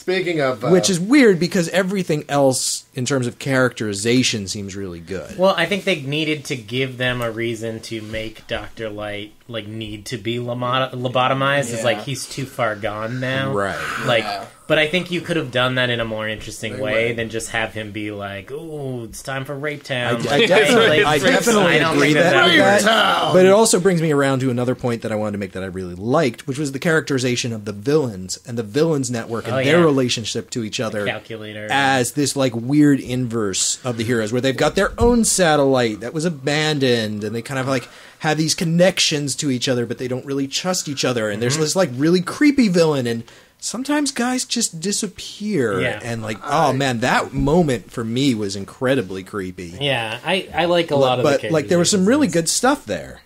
speaking of
Which is weird because everything else in terms of characterization seems really good.
Well, I think they needed to give them a reason to make Dr. Light like need to be lobotomized. It's like he's too far gone now.
Right.
Like but I think you could have done that in a more interesting way than just have him be like, "Ooh, it's time for Rape Town."
I definitely
don't
agree
think
with
that
that. But it also brings me around to another point that I wanted to make that I really liked, which was the characterization of the villains and the villains network and their relationship to each other
calculator
as this like weird inverse of the heroes, where they've got their own satellite that was abandoned, and they kind of like have these connections to each other, but they don't really trust each other. And there's this like really creepy villain, and sometimes guys just disappear. And like, oh man, that moment for me was incredibly creepy.
Yeah, I like a lot of the
But like there was some really good stuff there.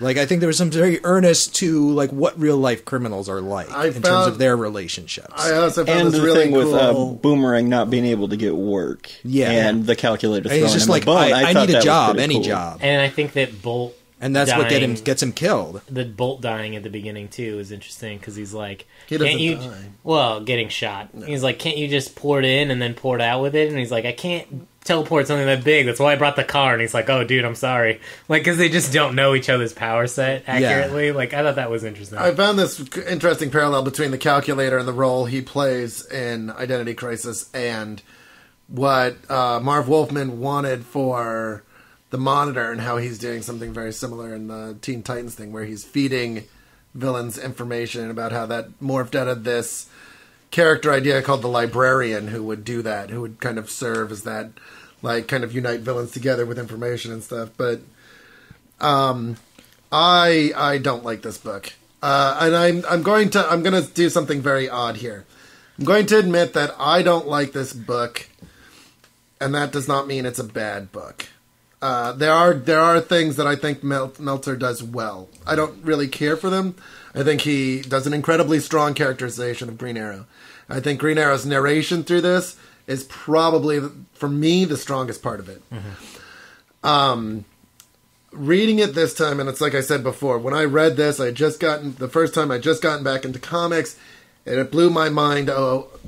Like I think there was some very earnest to like what real life criminals are like in terms of their relationships.
I also found
And
this
the
really
thing
cool.
with Boomerang not being able to get work, and the calculator
and
throwing
he's just
him
like,
a bone,
I
thought
need a
that
job,
was pretty
any
cool.
job.
And I think that Bolt
And that's what
dying,
gets him killed.
The Bolt dying at the beginning too is interesting because he's like,
He
"Can't
doesn't
you?"
die.
Well, getting shot. No. He's like, "Can't you just pour it in and then pour it out with it?" And he's like, "I can't teleport something that big. That's why I brought the car." And he's like, "Oh, dude, I'm sorry." Like, because they just don't know each other's power set accurately. Yeah. Like, I thought that was interesting.
I found this interesting parallel between the calculator and the role he plays in Identity Crisis and what Marv Wolfman wanted for the Monitor, and how he's doing something very similar in the Teen Titans thing, where he's feeding villains information about how that morphed out of this character idea called the Librarian, who would do that, who would kind of serve as that, like, kind of unite villains together with information and stuff. But I don't like this book, and I'm going to do something very odd here. I'm going to admit that I don't like this book, and that does not mean it's a bad book. There are things that I think Meltzer does well. I don't really care for them. I think he does an incredibly strong characterization of Green Arrow. I think Green Arrow's narration through this is probably, for me, the strongest part of it. Mm-hmm. Reading it this time, and it's like I said before, when I read this, the first time I just gotten back into comics, and it blew my mind,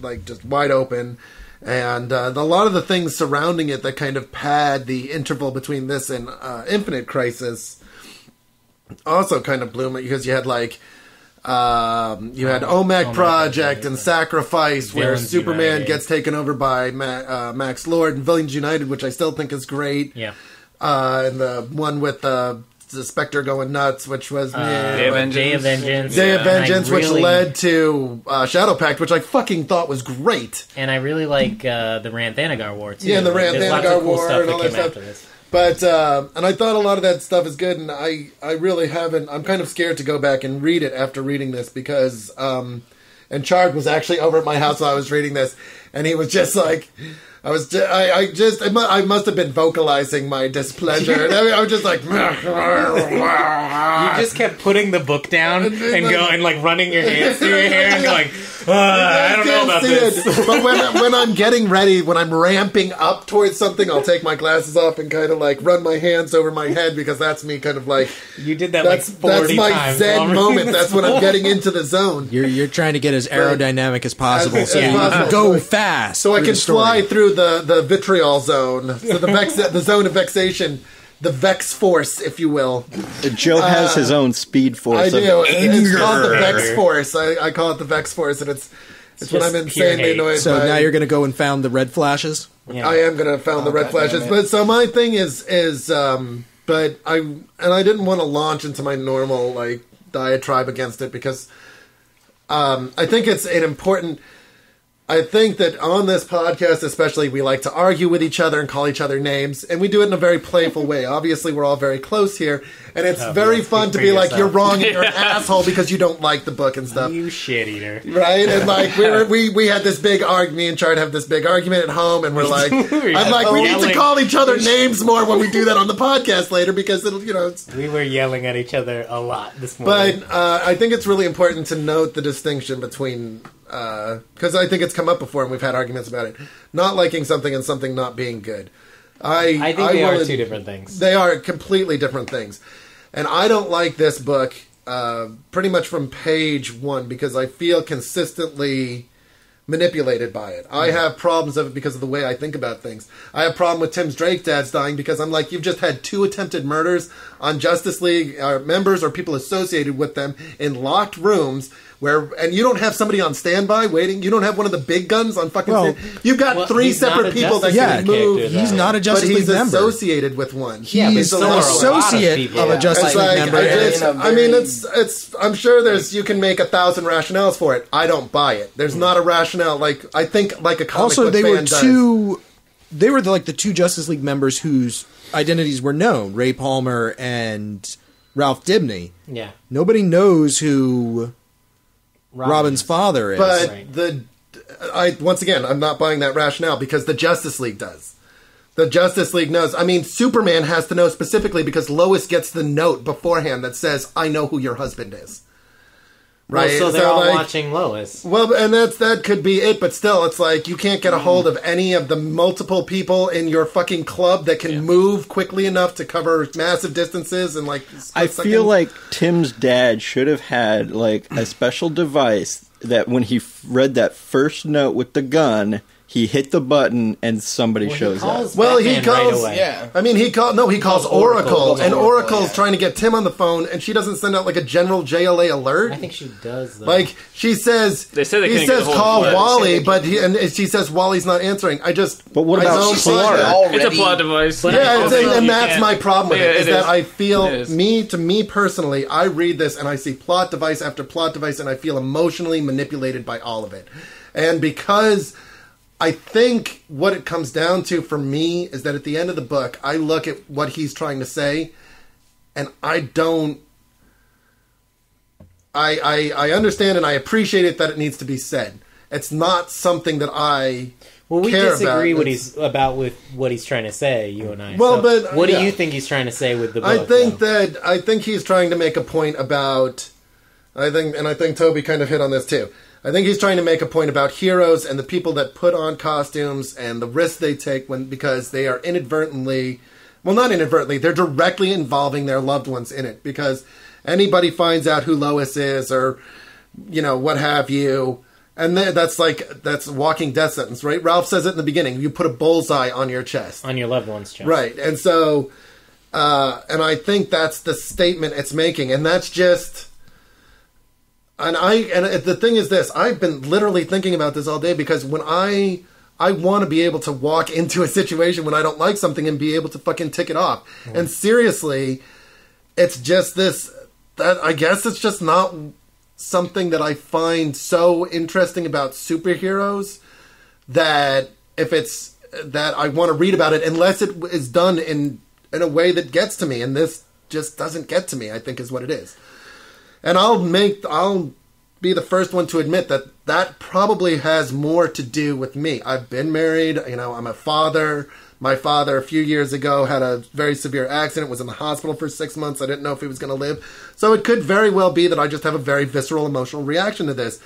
like just wide open. And a lot of the things surrounding it that kind of pad the interval between this and Infinite Crisis also kind of blew me, because you had like you had Olmec Project and Sacrifice, where
Villains
Superman
United
gets taken over by Max Lord, and Villains United, which I still think is great.
Yeah.
And the one with the Spectre going nuts, which was
Day of Vengeance.
Day of Vengeance, which led to Shadow Pact, which I fucking thought was great.
And I really like the Ranthanagar War, too.
Yeah, and the Ranthanagar War and all that stuff.
This.
But, and I thought a lot of that stuff is good, and I really haven't, I'm kind of scared to go back and read it after reading this, because, and Chard was actually over at my house while I was reading this, and he was just like, I must have been vocalizing my displeasure. And I was just like,
you just kept putting the book down and going, like, running your hands through your hair and going, I don't know about this.
But when I'm getting ready, when I'm ramping up towards something, I'll take my glasses off and kind of like run my hands over my head, because that's me kind of like,
you did that like 40
that's my
times
Zen moment. That's when I'm getting into the zone.
You're trying to get as aerodynamic as possible, so you
possible.
go fast.
So I can fly through the vitriol zone, so the zone of vexation, the Vex Force, if you will.
Joe has his own speed force.
I do. It's called the
Anger.
Vex Force. I call it the Vex Force, and it's when I'm insanely annoyed.
So now you're going to go and found the red flashes?
Yeah.
I am going to found the red flashes. But so my thing is but I didn't want to launch into my normal like diatribe against it, because I think it's an important. I think that on this podcast, especially, we like to argue with each other and call each other names, and we do it in a very playful way. Obviously, we're all very close here, and it's very fun to be like, you're wrong and you're an asshole because you don't like the book and stuff.
You shit eater.
Right? And like, we had this big argument, me and Chard have this big argument at home, and we're like, I'm like, we need to call each other names more when we do that on the podcast later because it'll,
we were yelling at each other a lot this morning.
But I think it's really important to note the distinction between... because I think it's come up before and we've had arguments about it. Not liking something and something not being good.
I think they are two different things.
They are completely different things. And I don't like this book pretty much from page 1 because I feel consistently manipulated by it. I have problems of it because of the way I think about things. I have a problem with Tim's Drake dads dying because I'm like, you've just had 2 attempted murders on Justice League members or people associated with them in locked rooms and you don't have somebody on standby waiting. You don't have one of the big guns on fucking you've got 3 separate people that can move.
He's not a Justice League member.
But he's associated with one.
He's an associate of a Justice League member.
I'm sure you can make 1,000 rationales for it. I don't buy it. There's not a rationale I think like a comic book fan does.
They were the 2 Justice League members whose identities were known, Ray Palmer and Ralph Dibny.
Yeah.
Nobody knows who Robin's father is.
But once again, I'm not buying that rationale because the Justice League does. The Justice League knows. I mean, Superman has to know specifically because Lois gets the note beforehand that says, I know who your husband is. Right?
Well, so they're all watching Lois.
Well, and that could be it, but still, it's like you can't get a hold of any of the multiple people in your fucking club that can move quickly enough to cover massive distances and
I feel like Tim's dad should have had a special device that when he read that first note with the gun, he hit the button and somebody shows up.
Well, he calls.
Right away.
I mean, he calls Oracle, and Oracle's trying to get Tim on the phone, and she doesn't send out a general JLA alert.
I think she does. Though.
She says.
They say
he says call Wally, but she says Wally's not answering.
But what about Clark?
It's a plot device.
And that's my problem with it. Is that I feel me personally, I read this and I see plot device after plot device, and I feel emotionally manipulated by all of it, and because. I think what it comes down to for me is that at the end of the book, I look at what he's trying to say, and I don't. I understand and I appreciate it that it needs to be said. It's not something that I.
Well, we
care
disagree
about.
with what he's trying to say, you and I.
Well, but
what do you think he's trying to say with the book?
I think he's trying to make a point about. I think Toby kind of hit on this too. I think he's trying to make a point about heroes and the people that put on costumes and the risks they take because they are not inadvertently, they're directly involving their loved ones in it. Because anybody finds out who Lois is or, what have you, and that's a walking death sentence, right? Ralph says it in the beginning. You put a bullseye on your chest.
On your loved one's chest.
Right. And so, and I think that's the statement it's making. And that's just... And the thing is this, I've been literally thinking about this all day because when I want to be able to walk into a situation when I don't like something and be able to fucking tick it off. Mm. And seriously, it's just that I guess it's just not something that I find so interesting about superheroes that that I want to read about it unless it is done in a way that gets to me. And this just doesn't get to me, I think is what it is. And I'll be the first one to admit that probably has more to do with me. I've been married, I'm a father. My father, a few years ago, had a very severe accident, was in the hospital for 6 months. I didn't know if he was going to live. So it could very well be that I just have a very visceral emotional reaction to this.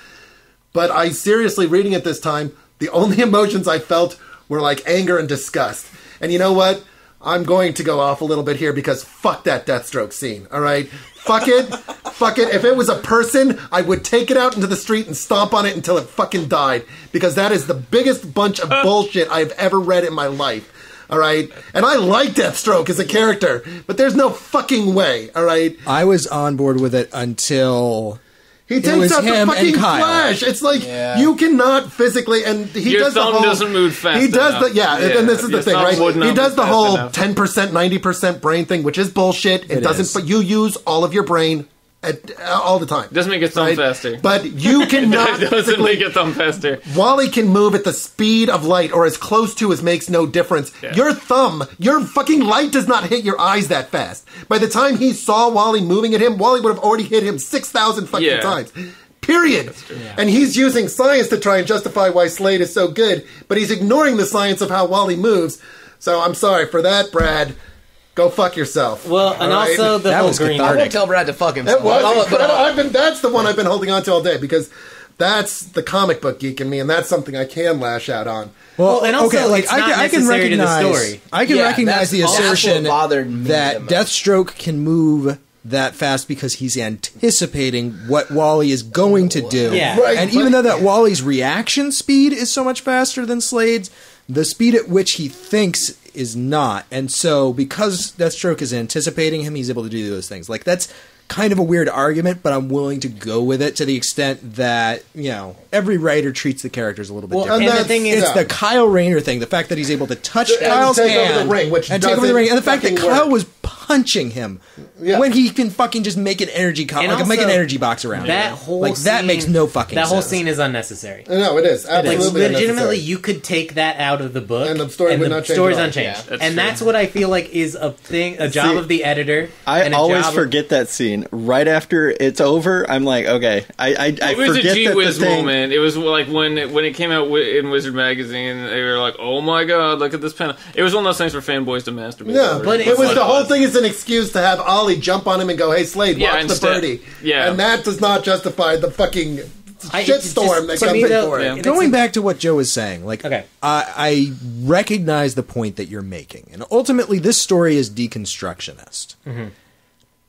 But I seriously, reading it this time, the only emotions I felt were anger and disgust. And you know what? I'm going to go off a little bit here because fuck that Deathstroke scene, all right? Fuck it. Fuck it. If it was a person, I would take it out into the street and stomp on it until it fucking died because that is the biggest bunch of bullshit I've ever read in my life, all right? And I like Deathstroke as a character, but there's no fucking way, all right?
I was on board with it until...
He takes out the fucking Flash. It's you cannot physically, and he does the whole.
Your thumb doesn't move fast.
He does
enough.
And this is the thing, right? He does the whole 10%, 90% brain thing, which is bullshit. It doesn't. But you use all of your brain all the time.
Doesn't make it thumb faster.
But you cannot...
Doesn't make it thumb faster.
Wally can move at the speed of light, or as close to as makes no difference. Yeah. Your fucking light does not hit your eyes that fast. By the time he saw Wally moving at him, Wally would have already hit him 6,000 fucking times. Period. Yeah. And he's using science to try and justify why Slade is so good, but he's ignoring the science of how Wally moves. So I'm sorry for that, Brad. Go fuck yourself.
Well, and also the whole green...
I won't tell Brad to fuck himself.
That's the one I've been holding on to all day, because that's the comic book geek in me, and that's something I can lash out on.
Well, and also,
okay, like,
it's not
I can
necessary
recognize,
to the story.
I can recognize the assertion
that
Deathstroke can move that fast because he's anticipating what Wally is going to do.
Yeah.
Right,
and even though that Wally's reaction speed is so much faster than Slade's, the speed at which he thinks is not. And so because Deathstroke is anticipating him, he's able to do those things. Like, that's kind of a weird argument, but I'm willing to go with it to the extent that, you know, every writer treats the characters a little bit different.
And the thing is,
it's the Kyle Rayner thing, the fact that he's able to touch Kyle's
take
hand
over the ring,
and take over the ring, and the fact that Kyle was punching him when he can fucking just make an energy make an energy box around
that
him.
whole
like
scene,
that makes no fucking sense.
That whole scene is unnecessary.
No, it is absolutely
like, legitimately,
unnecessary.
you could take that out of the book,
and the story would not change.
Story's unchanged,
Yeah,
that's what I feel like is a job of the editor.
I always forget that scene right after it's over. I'm like, okay, I
it was
forget
a Gee Whiz
that
moment. It was like when it came out in Wizard magazine, they were like, "Oh my god, look at this panel!" It was one of those things for fanboys to masturbate.
Yeah,
but
it was the whole thing is an excuse to have Ollie jump on him and go, "Hey, Slade, watch the birdie."
Yeah,
and that does not justify the fucking shitstorm that comes in for it.
Going back to what Joe was saying, like,
okay.
I recognize the point that you're making, and ultimately, this story is deconstructionist. Mm-hmm.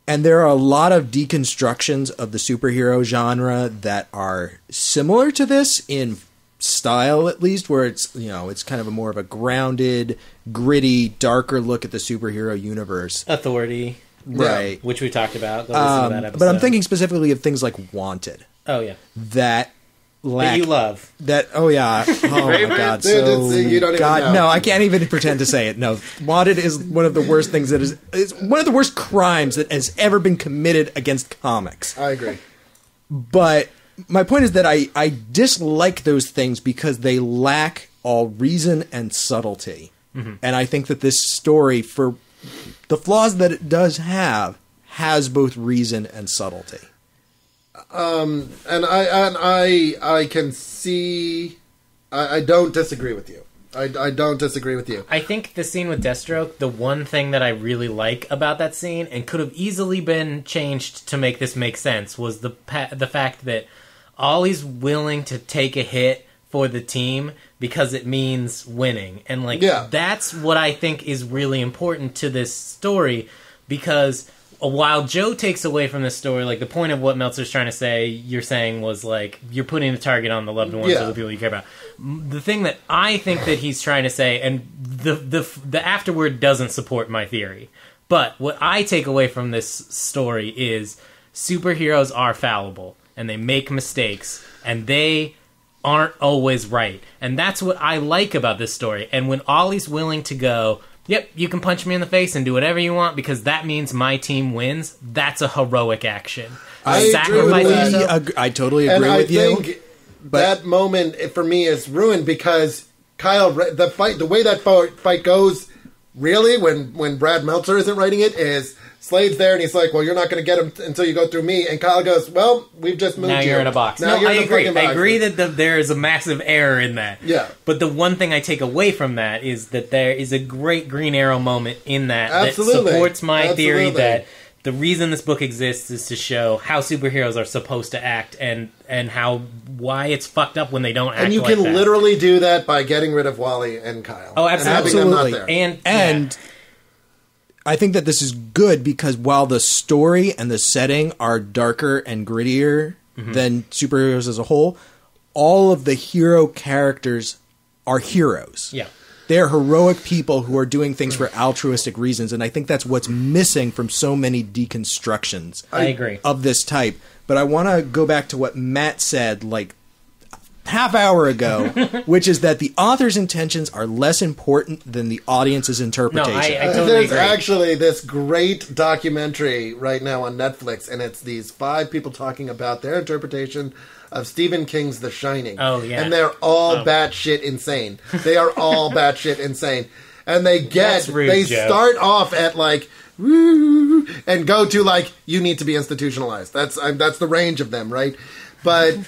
And there are a lot of deconstructions of the superhero genre that are similar to this in style, at least, where it's, you know, it's kind of more of a grounded, gritty, darker look at the superhero universe.
Authority.
Right.
Which we talked about. Go listen to that episode.
But I'm thinking specifically of things like Wanted.
Oh, yeah.
That
you love.
Oh, yeah. Oh, my God. So,
you don't even know.
No, I can't even pretend to say it. No. Wanted is one of the worst things that is one of the worst crimes that has ever been committed against comics.
I agree.
But my point is that I dislike those things because they lack all reason and subtlety. Mm-hmm. And I think that this story, for the flaws that it does have, has both reason and subtlety.
And I can see. I don't disagree with you. I don't disagree with you.
I think the scene with Deathstroke, the one thing that I really like about that scene, and could have easily been changed to make this make sense, was the fact that Ollie's willing to take a hit for the team because it means winning. And that's what I think is really important to this story, because while Joe takes away from this story, like, the point of what Meltzer's trying to say, you're saying was, like, you're putting the target on the loved ones of the people you care about. The thing that I think that he's trying to say, and the afterword doesn't support my theory, but what I take away from this story is superheroes are fallible, and they make mistakes, and they aren't always right. And that's what I like about this story. And when Ollie's willing to go, yep, you can punch me in the face and do whatever you want because that means my team wins, that's a heroic action.
I totally agree with you.
And I think that moment, for me, is ruined because Kyle, the way that fight goes, really, when Brad Meltzer isn't writing it, is Slade's there and he's like, well, you're not going to get him until you go through me. And Kyle goes, well, we've just moved you.
Now you're in a box.
Now you're
I
in
agree.
a box.
I agree that there is a massive error in that.
Yeah.
But the one thing I take away from that is that there is a great Green Arrow moment in that that supports my theory that the reason this book exists is to show how superheroes are supposed to act and why it's fucked up when they don't act like that.
And you can literally do that by getting rid of Wally and Kyle.
Oh, absolutely.
And having them not there.
And
I think that this is good because while the story and the setting are darker and grittier than superheroes as a whole, all of the hero characters are heroes.
Yeah.
They're heroic people who are doing things for altruistic reasons, and I think that's what's missing from so many deconstructions
I agree.
of this type. But I want to go back to what Matt said, like, half hour ago, which is that the author's intentions are less important than the audience's interpretation.
No, I totally
There's
agree.
actually this great documentary right now on Netflix, and it's these 5 people talking about their interpretation of Stephen King's The Shining.
Oh, yeah.
And they're all batshit insane. They are all batshit insane. And they
That's rude,
they
Joe.
start off at like, woo, and go to like, you need to be institutionalized. That's the range of them, right? But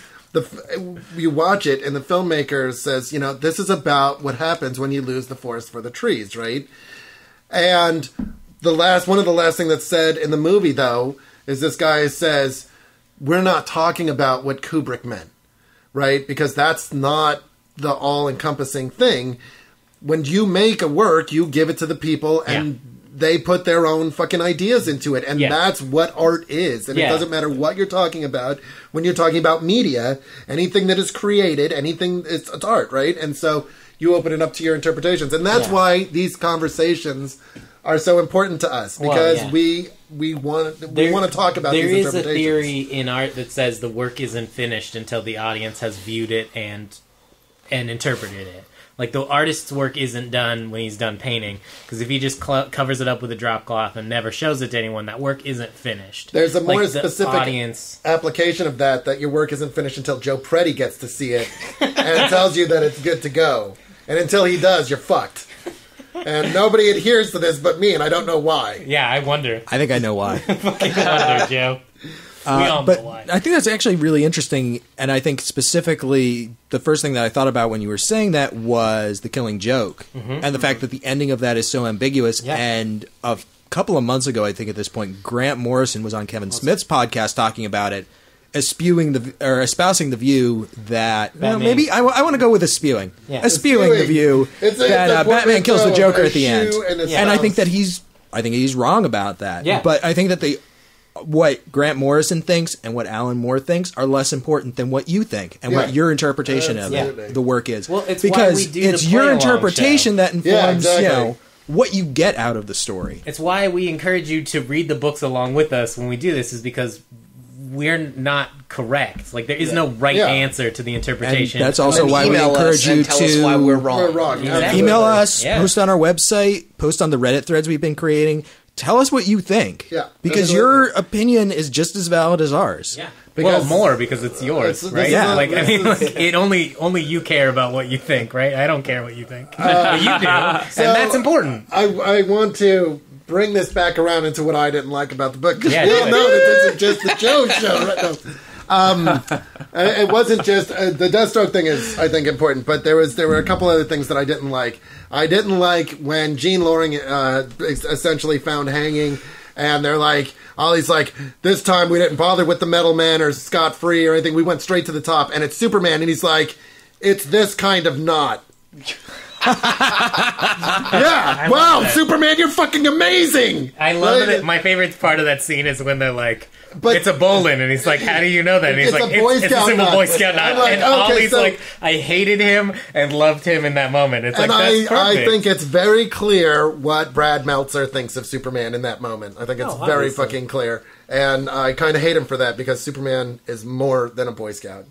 you watch it, and the filmmaker says, this is about what happens when you lose the forest for the trees, right? And one of the last thing that's said in the movie, though, is this guy says, we're not talking about what Kubrick meant, right? Because that's not the all-encompassing thing. When you make a work, you give it to the people, and they put their own fucking ideas into it. And that's what art is. And it doesn't matter what you're talking about. When you're talking about media, anything that is created, it's art, right? And so you open it up to your interpretations. And that's why these conversations are so important to us, because we want to talk about these interpretations.
There is a theory in art that says the work isn't finished until the audience has viewed it and interpreted it. Like, the artist's work isn't done when he's done painting, because if he just covers it up with a drop cloth and never shows it to anyone, that work isn't finished.
There's a more
the
specific
audience
application of that your work isn't finished until Joe Preddy gets to see it and tells you that it's good to go. And until he does, you're fucked. And nobody adheres to this but me, and I don't know why.
Yeah, I wonder.
I think I know why.
Fucking wonder, Joe. We all know why.
I think that's actually really interesting, and I think specifically the first thing that I thought about when you were saying that was the Killing Joke, and the fact that the ending of that is so ambiguous.
Yeah.
And a couple of months ago, I think at this point, Grant Morrison was on Kevin Smith's podcast talking about it, espousing the view that maybe I want to go with espewing the view that Batman kills the Joker at the end, and I think that he's wrong about that.
Yeah.
But I think that what Grant Morrison thinks and what Alan Moore thinks are less important than what you think and what your interpretation of the work is.
Well, it's
because
why we do
it's
the
your
play-along
interpretation
show.
that informs what you get out of the story.
It's why we encourage you to read the books along with us when we do this, is because we're not correct. Like, there is no right answer to the interpretation.
And that's also why we encourage you
tell us why we're wrong.
We're wrong.
Exactly.
Email us, post on our website, post on the Reddit threads we've been creating. Tell us what you think.
Yeah.
Because your opinion is just as valid as ours.
Yeah.
Because
more because it's yours, right?
Yeah.
It only you care about what you think, right? I don't care what you think. But you do. And that's important.
I want to bring this back around into what I didn't like about the book. Because
Yeah,
we all
do it.
know that this is just the Joe show. Right? It wasn't just the Deathstroke thing is, I think, important, but there were a couple other things that I didn't like. I didn't like when Gene Loring essentially found hanging, and they're like, Ollie's like, this time we didn't bother with the Metal Man or Scott Free or anything. We went straight to the top, and it's Superman, and he's like, it's this kind of knot. Wow, Superman, you're fucking amazing.
I love it. My favorite part of that scene is when they're like, it's a bowline, and he's like, how do you know that? And he's
It's
like,
a Boy
it's a
Scout
simple
knot.
Boy Scout knot.
I'm like,
And
okay,
Ollie's
so-
like, I hated him and loved him in that moment. It's like,
And
that's perfect.
I think it's very clear what Brad Meltzer thinks of Superman in that moment. I think it's very
obviously.
fucking clear. And I kind of hate him for that, because Superman is more than a Boy Scout.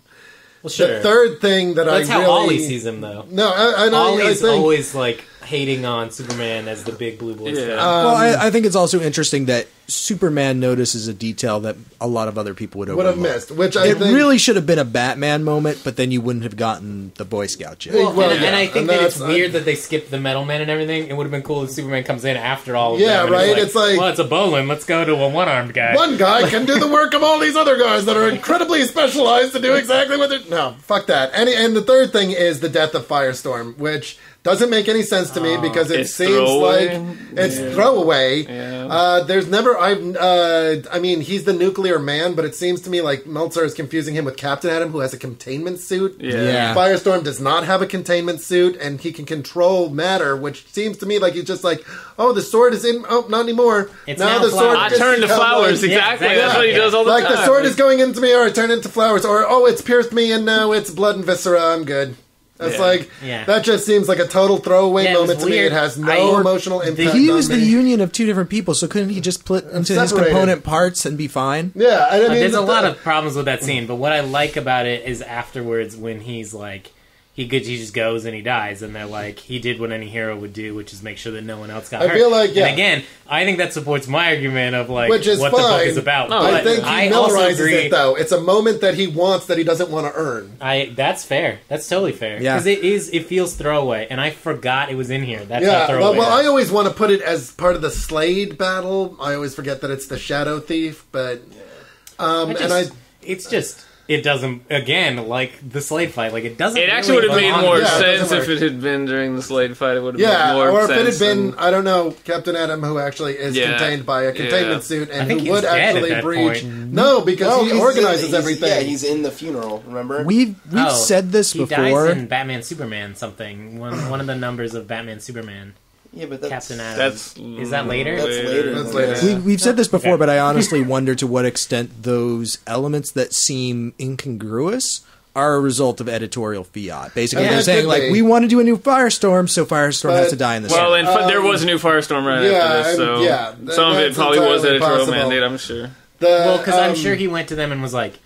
Well, sure.
The third thing that
That's
I
how
really...
Ollie sees him, though.
No, I
Ollie's
think...
always like hating on Superman as the big blue Boy Scout.
Well, I think it's also interesting that Superman notices a detail that a lot of other people would
have missed, which I
it
think...
really should have been a Batman moment, but then you wouldn't have gotten the Boy Scout joke.
And I think that it's weird that they skipped the Metal Man and everything. It would have been cool if Superman comes in after all of
Yeah,
them.
right?
And
It's like...
well, it's a bowline. Let's go to a one-armed guy.
One guy can do the work of all these other guys that are incredibly specialized to do exactly what they're... No, fuck that. And the third thing is the death of Firestorm, which doesn't make any sense to me, because it seems
throwaway.
like it's throwaway.
Yeah.
There's never... I mean, he's the nuclear man, but it seems to me like Meltzer is confusing him with Captain Atom, who has a containment suit.
Yeah.
Firestorm does not have a containment suit, and he can control matter, which seems to me like he's just like, oh, the sword is in... Oh, not anymore.
It's
now
now
the sword...
flowers.
I turn to
become
flowers,
like-
exactly.
Yeah,
That's what he does all the
like
time.
the sword is going into me, or I turn into flowers, or oh, it's pierced me and now it's blood and viscera. I'm good. It's that just seems like a total throwaway moment to me. It has no emotional impact.
He was the union of two different people, so couldn't he just split into his component parts and be fine?
Yeah, I mean,
there's a lot of problems with that scene, but what I like about it is afterwards when he's like, he just goes and he dies, and they're like, he did what any hero would do, which is make sure that no one else got hurt.
I feel like,
and again, I think that supports my argument of like
which is
what
fine.
the book is about.
No, I think he Millerizes it though. It's a moment that he wants that he doesn't want to earn.
That's fair. That's totally fair.
Yeah,
because it feels throwaway, and I forgot it was in here. That's how throwaway.
Well, I always want to put it as part of the Slade battle. I always forget that it's the Shadow Thief, but
it doesn't, again, like the Slade fight, like it doesn't.
It actually would have made more sense if it had been during the Slade fight. It would have made more sense.
Or if it had been, I don't know, Captain Adam, who actually is contained by a containment suit and who would actually breach. No, because he organizes everything.
Yeah, he's in the funeral. Remember,
we've said this before.
He dies in Batman Superman something. One of the numbers of Batman Superman.
Yeah, but that's...
Captain Adam. Is that later?
That's later.
We've said this before, but I honestly wonder to what extent those elements that seem incongruous are a result of editorial fiat. Basically, they're saying, like, we want to do a new Firestorm, so Firestorm has to die in this.
Well, and there was a new Firestorm right after this, so some of it probably was editorial mandate, I'm sure.
Because I'm sure he went to them and was like,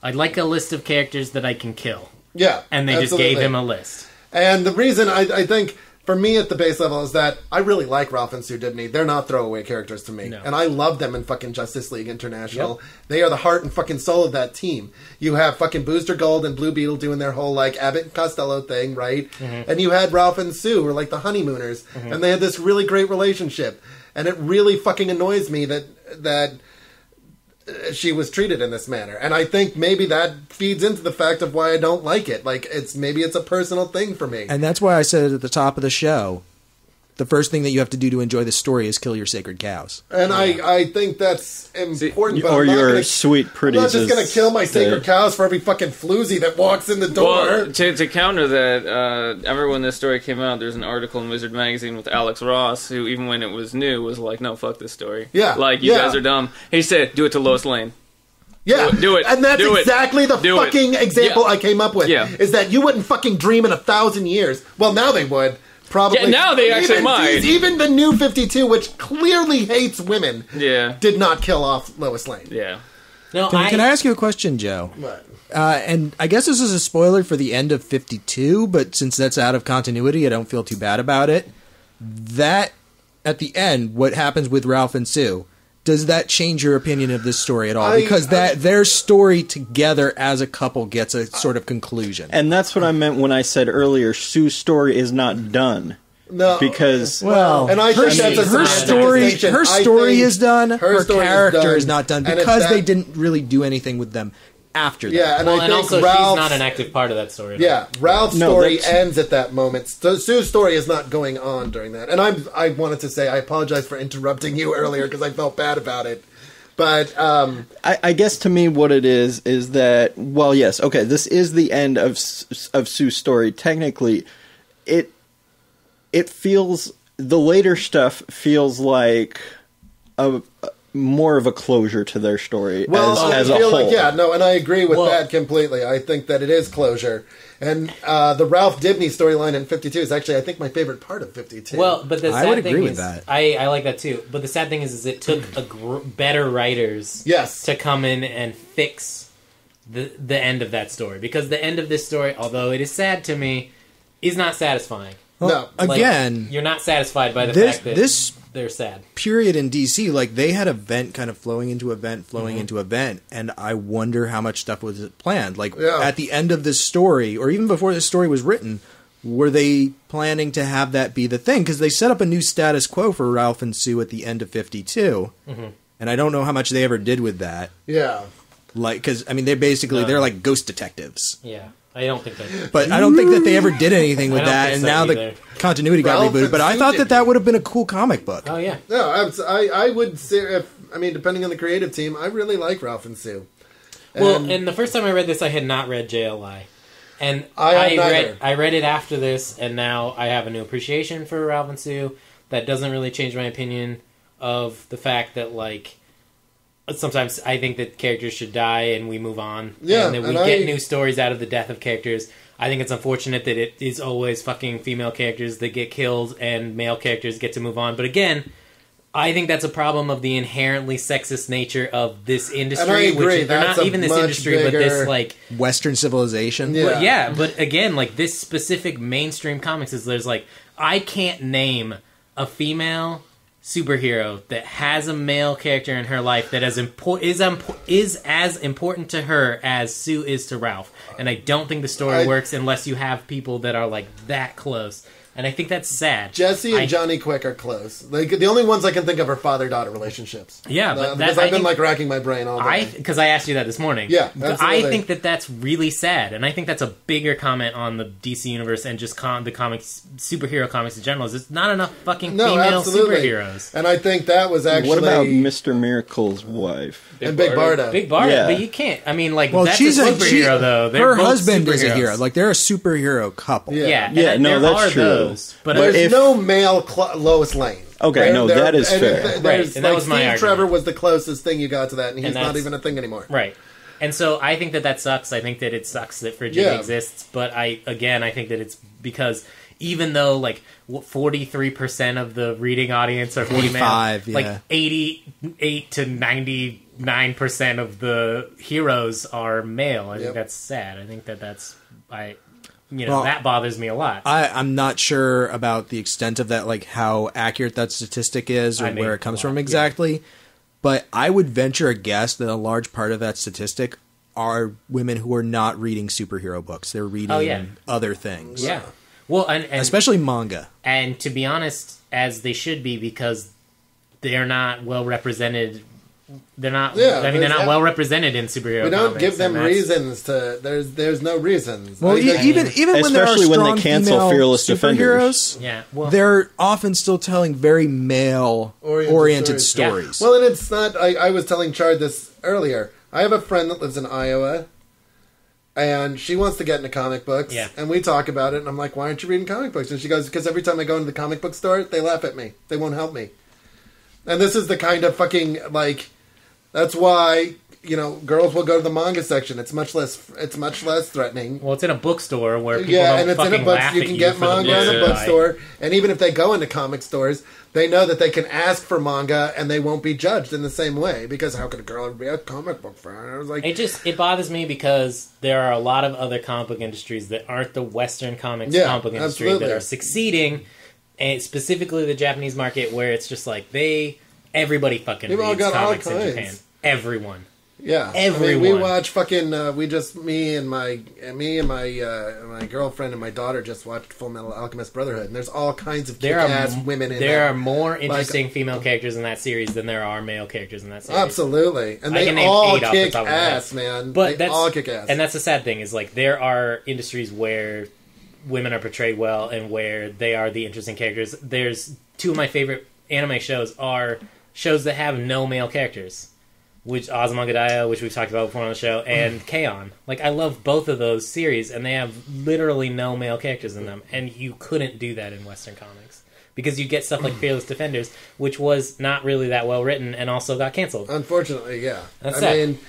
I'd like a list of characters that I can kill.
Yeah,
and they just gave him a list.
And the reason I think... For me, at the base level, is that I really like Ralph and Sue Dibny. They're not throwaway characters to me. No. And I love them in fucking Justice League International. Yep. They are the heart and fucking soul of that team. You have fucking Booster Gold and Blue Beetle doing their whole, like, Abbott and Costello thing, right? Mm-hmm. And you had Ralph and Sue, who were like the honeymooners. Mm-hmm. And they had this really great relationship. And it really fucking annoys me that she was treated in this manner. And I think maybe that feeds into the fact of why I don't like it. Like, maybe it's a personal thing for me.
And that's why I said at the top of the show, the first thing that you have to do to enjoy the story is kill your sacred cows.
And I think that's important. But
or your sweet pretties.
I'm not just going to kill my sacred cows for every fucking floozy that walks in the door.
Well, to counter that, I remember when this story came out, there's an article in Wizard Magazine with Alex Ross, who even when it was new, was like, no, fuck this story.
Yeah.
Like, you guys are dumb. He said, do it to Lois Lane.
Yeah,
do it.
And that's exactly the fucking example I came up with.
Yeah.
Is that you wouldn't fucking dream in 1,000 years. Well, now they would. Probably.
Yeah, now they actually might.
Even the new 52, which clearly hates women, did not kill off Lois Lane.
Yeah.
No,
can I ask you a question, Joe?
What?
And I guess this is a spoiler for the end of 52, but since that's out of continuity, I don't feel too bad about it. That, at the end, what happens with Ralph and Sue, does that change your opinion of this story at all? Because their story together as a couple gets a sort of conclusion.
And that's what I meant when I said earlier, Sue's story is not done.
No,
because
and I think that's
her story is done. Her character is not done because they didn't really do anything with them after that.
Yeah, and I think
also she's not an active part of that story.
Yeah, Ralph's story ends at that moment. Sue's story is not going on during that. And I wanted to say I apologize for interrupting you earlier because I felt bad about it. But
I guess to me what it is that, well, yes, okay, this is the end of Sue's story. Technically, it feels, the later stuff feels like more of a closure to their story as a whole.
And I agree with that completely. I think that it is closure. And the Ralph Dibny storyline in 52 is actually, I think, my favorite part of 52.
Well, but the sad
I would
thing
agree
is,
with that.
I like that too. But the sad thing is it took better writers to come in and fix the end of that story. Because the end of this story, although it is sad to me, is not satisfying.
Well, again,
you're not satisfied by the fact that they're sad.
Period in DC, like they had event kind of flowing into event, into event, and I wonder how much stuff was planned. Like at the end of this story, or even before this story was written, were they planning to have that be the thing? Because they set up a new status quo for Ralph and Sue at the end of 52, and I don't know how much they ever did with that.
Yeah,
like because I mean they're like ghost detectives.
Yeah. I don't think they.
But I don't think that they ever did anything with that, and now the continuity got rebooted. But I thought that would have been a cool comic book.
Oh yeah.
No, I would say depending on the creative team, I really like Ralph and Sue.
And the first time I read this, I had not read JLI, and I read it after this, and now I have a new appreciation for Ralph and Sue. That doesn't really change my opinion of the fact that like. Sometimes I think that characters should die and we move on.
Yeah,
and that we get new stories out of the death of characters. I think it's unfortunate that it is always fucking female characters that get killed and male characters get to move on. But again, I think that's a problem of the inherently sexist nature of this industry.
And I agree.
Which is, not even this industry, but this like
Western civilization.
Yeah.
But yeah, but again, like this specific mainstream comics is there's like I can't name a female superhero that has a male character in her life that is as important to her as Sue is to Ralph. And I don't think the story works unless you have people that are like that close. And I think that's sad.
Jesse and Johnny Quick are close. Like the only ones I can think of are father-daughter relationships.
Yeah, but
because I've been like racking my brain all day.
Because I asked you that this morning.
Yeah, absolutely.
I think that's really sad, and I think that's a bigger comment on the DC universe and just the comics, superhero comics in general. Is it's not enough fucking female superheroes.
And I think that was actually
what about Mr. Miracle's wife
and Big Barda?
Big Barda,
Yeah.
but you can't. I mean, like
Well,
that's
she's
a superhero though. They're
her
both
husband is a
superheroes.
hero. Like they're a superhero couple.
Yeah,
Yeah,
and
no,
there
that's
are
true.
Those, but
There's no male Lois Lane.
Okay, no, that is
and
fair.
there's,
Right, and that was my
Steve
argument.
Trevor was the closest thing you got to that, and he's
And
not
that's-
even a thing anymore.
right. And so I think that sucks. I think that it sucks that frigidity
Yeah.
exists. But I think that it's because even though like 43% of the reading audience are female,
45, yeah.
like 88 to 99% of the heroes are male. I think that's sad. I think that's
Well,
that bothers me a lot.
I'm not sure about the extent of that, like how accurate that statistic is or where it comes from exactly. But I would venture a guess that a large part of that statistic are women who are not reading superhero books. They're reading other things.
Yeah. Well, and
especially manga.
And to be honest, as they should be, because they're not well represented. They're not.
Yeah,
I mean, they're not well represented in superhero.
We don't
comics,
give them
and that's-
reasons to. There's no reasons.
Well, even when there are
Especially when they
strong
cancel
female
Fearless
superheroes,
Yeah, well,
they're often still telling very male-oriented stories.
Well, and it's not. I was telling Chard this earlier. I have a friend that lives in Iowa, and she wants to get into comic books.
Yeah.
And we talk about it, and I'm like, "Why aren't you reading comic books?" And she goes, "Because every time I go into the comic book store, they laugh at me. They won't help me." And this is the kind of fucking like. That's why girls will go to the manga section. It's much less threatening.
well, it's in a bookstore where people
Yeah,
don't
and it's in
fucking
a book.
laugh
You
at
can get
for the
manga in
books
a
you buy.
bookstore, and even if they go into comic stores, they know that they can ask for manga and they won't be judged in the same way. Because how could a girl be a comic book fan? I was like,
It bothers me because there are a lot of other comic book industries that aren't the Western comics
Yeah,
comic book industry
absolutely.
that are succeeding, and specifically the Japanese market, where it's just like everybody fucking
They've all
reads
got all
comics in
kinds.
Japan. Everyone.
yeah,
Everyone.
we watch fucking. Me and my girlfriend and my daughter just watched Full Metal Alchemist Brotherhood, and there's all kinds of kick-ass women in
There
there.
are more interesting female characters in that series than there are male characters in that series.
Absolutely, and
I
they
can name
all
8 off the
kick
top of my head.
ass, man.
But
they
that's
all kick ass,
and that's the sad thing is like there are industries where women are portrayed well and where they are the interesting characters. There's two of my favorite anime shows are shows that have no male characters, which Ozumangadaya, which we've talked about before on the show, and K-On! Like I love both of those series, and they have literally no male characters in them, and you couldn't do that in Western comics because you get stuff like Fearless Defenders, which was not really that well written and also got canceled.
unfortunately, yeah.
That's
I
sad.
mean,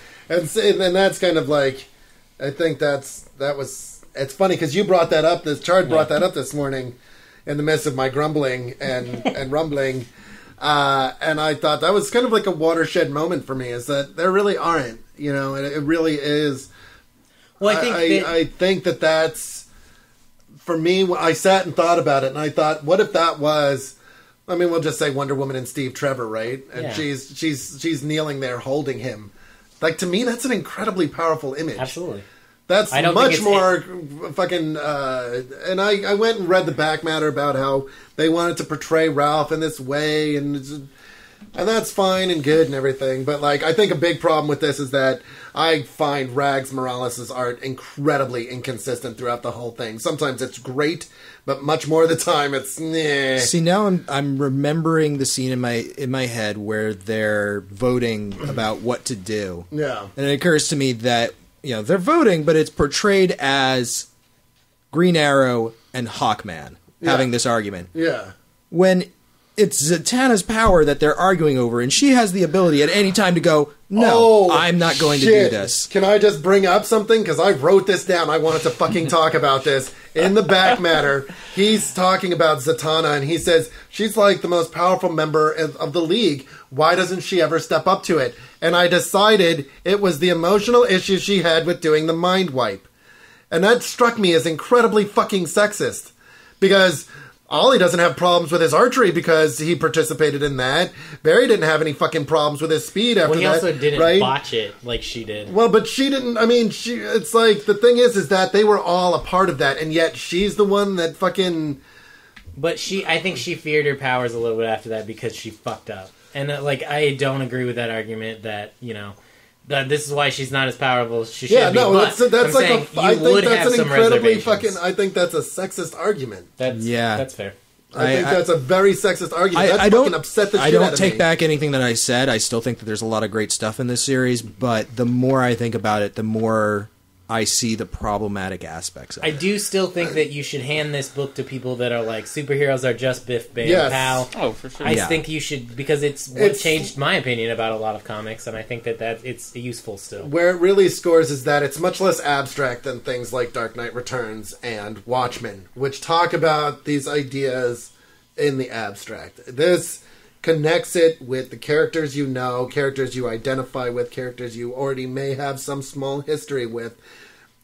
and that's kind of like, I think that was. It's funny because you brought that up. This Chard brought that up this morning, in the midst of my grumbling and rumbling. And I thought that was kind of like a watershed moment for me, is that there really aren't, it really is.
Well,
I think that's, for me, I sat and thought about it, and I thought, what if that was, I mean, we'll just say Wonder Woman and Steve Trevor, right? And
Yeah.
she's kneeling there holding him. Like, to me, that's an incredibly powerful image.
Absolutely.
That's
I don't
much
think
more fucking. And I went and read the back matter about how they wanted to portray Ralph in this way, and that's fine and good and everything. But like, I think a big problem with this is that I find Rags Morales' art incredibly inconsistent throughout the whole thing. Sometimes it's great, but much more of the time it's nah.
See, now I'm remembering the scene in my head where they're voting about what to do.
Yeah.
And it occurs to me that, they're voting, but it's portrayed as Green Arrow and Hawkman having this argument.
Yeah.
When it's Zatanna's power that they're arguing over, and she has the ability at any time to go, No, I'm not going to do this.
Can I just bring up something? Because I wrote this down. I wanted to fucking talk about this. In the back matter, he's talking about Zatanna, and he says, she's like the most powerful member of the League. Why doesn't she ever step up to it? And I decided it was the emotional issues she had with doing the mind wipe. And that struck me as incredibly fucking sexist. Because Ollie doesn't have problems with his archery because he participated in that. Barry didn't have any fucking problems with his speed after that.
Well, he also didn't
right?
botch it like she did.
Well, but she didn't. I mean, it's like, the thing is that they were all a part of that, and yet she's the one that fucking...
But I think she feared her powers a little bit after that because she fucked up. And, I don't agree with that argument that, that this is why she's not as powerful as she should be.
Yeah, no, that's like I think that's an incredibly fucking... I think that's a sexist argument.
That's fair.
I think that's a very sexist argument. That fucking upset the shit out of me.
I don't take back anything that I said. I still think that there's a lot of great stuff in this series, but the more I think about it, the more I see the problematic aspects of it.
I do still think that you should hand this book to people that are like, superheroes are just Biff, Bam,
Yes.
Pow.
Oh, for sure.
I think you should, because it's what changed my opinion about a lot of comics, and I think that it's useful still.
Where it really scores is that it's much less abstract than things like Dark Knight Returns and Watchmen, which talk about these ideas in the abstract. This connects it with the characters you know, characters you identify with, characters you already may have some small history with.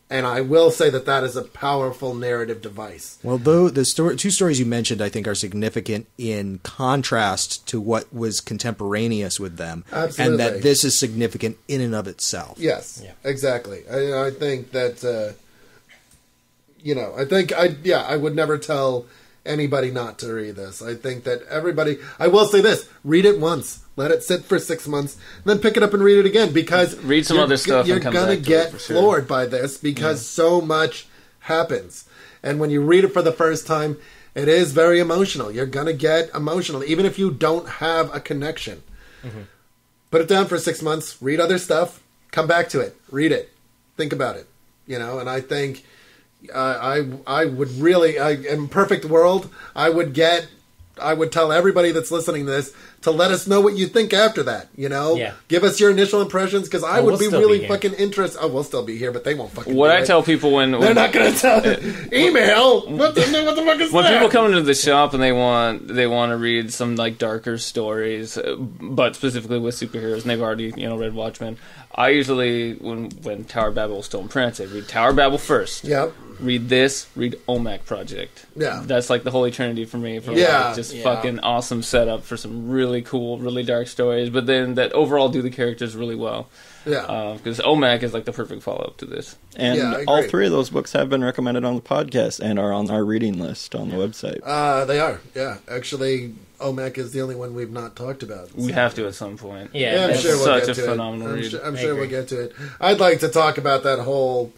And I will say that is a powerful narrative device.
Well, though the two stories you mentioned, I think, are significant in contrast to what was contemporaneous with them.
Absolutely.
And that this is significant in and of itself.
Yes, exactly. I think that, I would never tell anybody not to read this. I think that everybody... I will say this. Read it once. Let it sit for 6 months. Then pick it up and read it again, because...
Read some other stuff
you're
and come
gonna
back to
get
it for sure.
floored by this, because so much happens. And when you read it for the first time, it is very emotional. You're gonna get emotional, even if you don't have a connection. Mm-hmm. Put it down for 6 months. Read other stuff. Come back to it. Read it. Think about it. And I think... I would really, in perfect world, I would tell everybody that's listening to this to let us know what you think after that,
Yeah.
Give us your initial impressions, because I would be
still
really
be
fucking interested. Oh, we'll still be here, but they won't fucking
What
do
I
it.
tell people
They're not going to tell email. What the fuck is
when
that?
people come into the shop and they want to read some like darker stories, but specifically with superheroes, and they've already read Watchmen. I usually, when Tower Babel was still in print, I read Tower Babel first.
Yep.
Read this. Read OMAC Project.
Yeah.
That's like the holy trinity for me. For fucking awesome setup for some really cool, really dark stories. But then that overall do the characters really well.
Yeah.
Because OMAC is like the perfect follow up to this.
And all three of those books have been recommended on the podcast and are on our reading list on the website.
They are. Yeah. Actually, OMAC is the only one we've not talked about. So.
We have to at some point.
Yeah,
I'm sure we'll
such
get
a
to
phenomenal
it.
read.
I'm sure we'll get to it. I'd like to talk about that whole...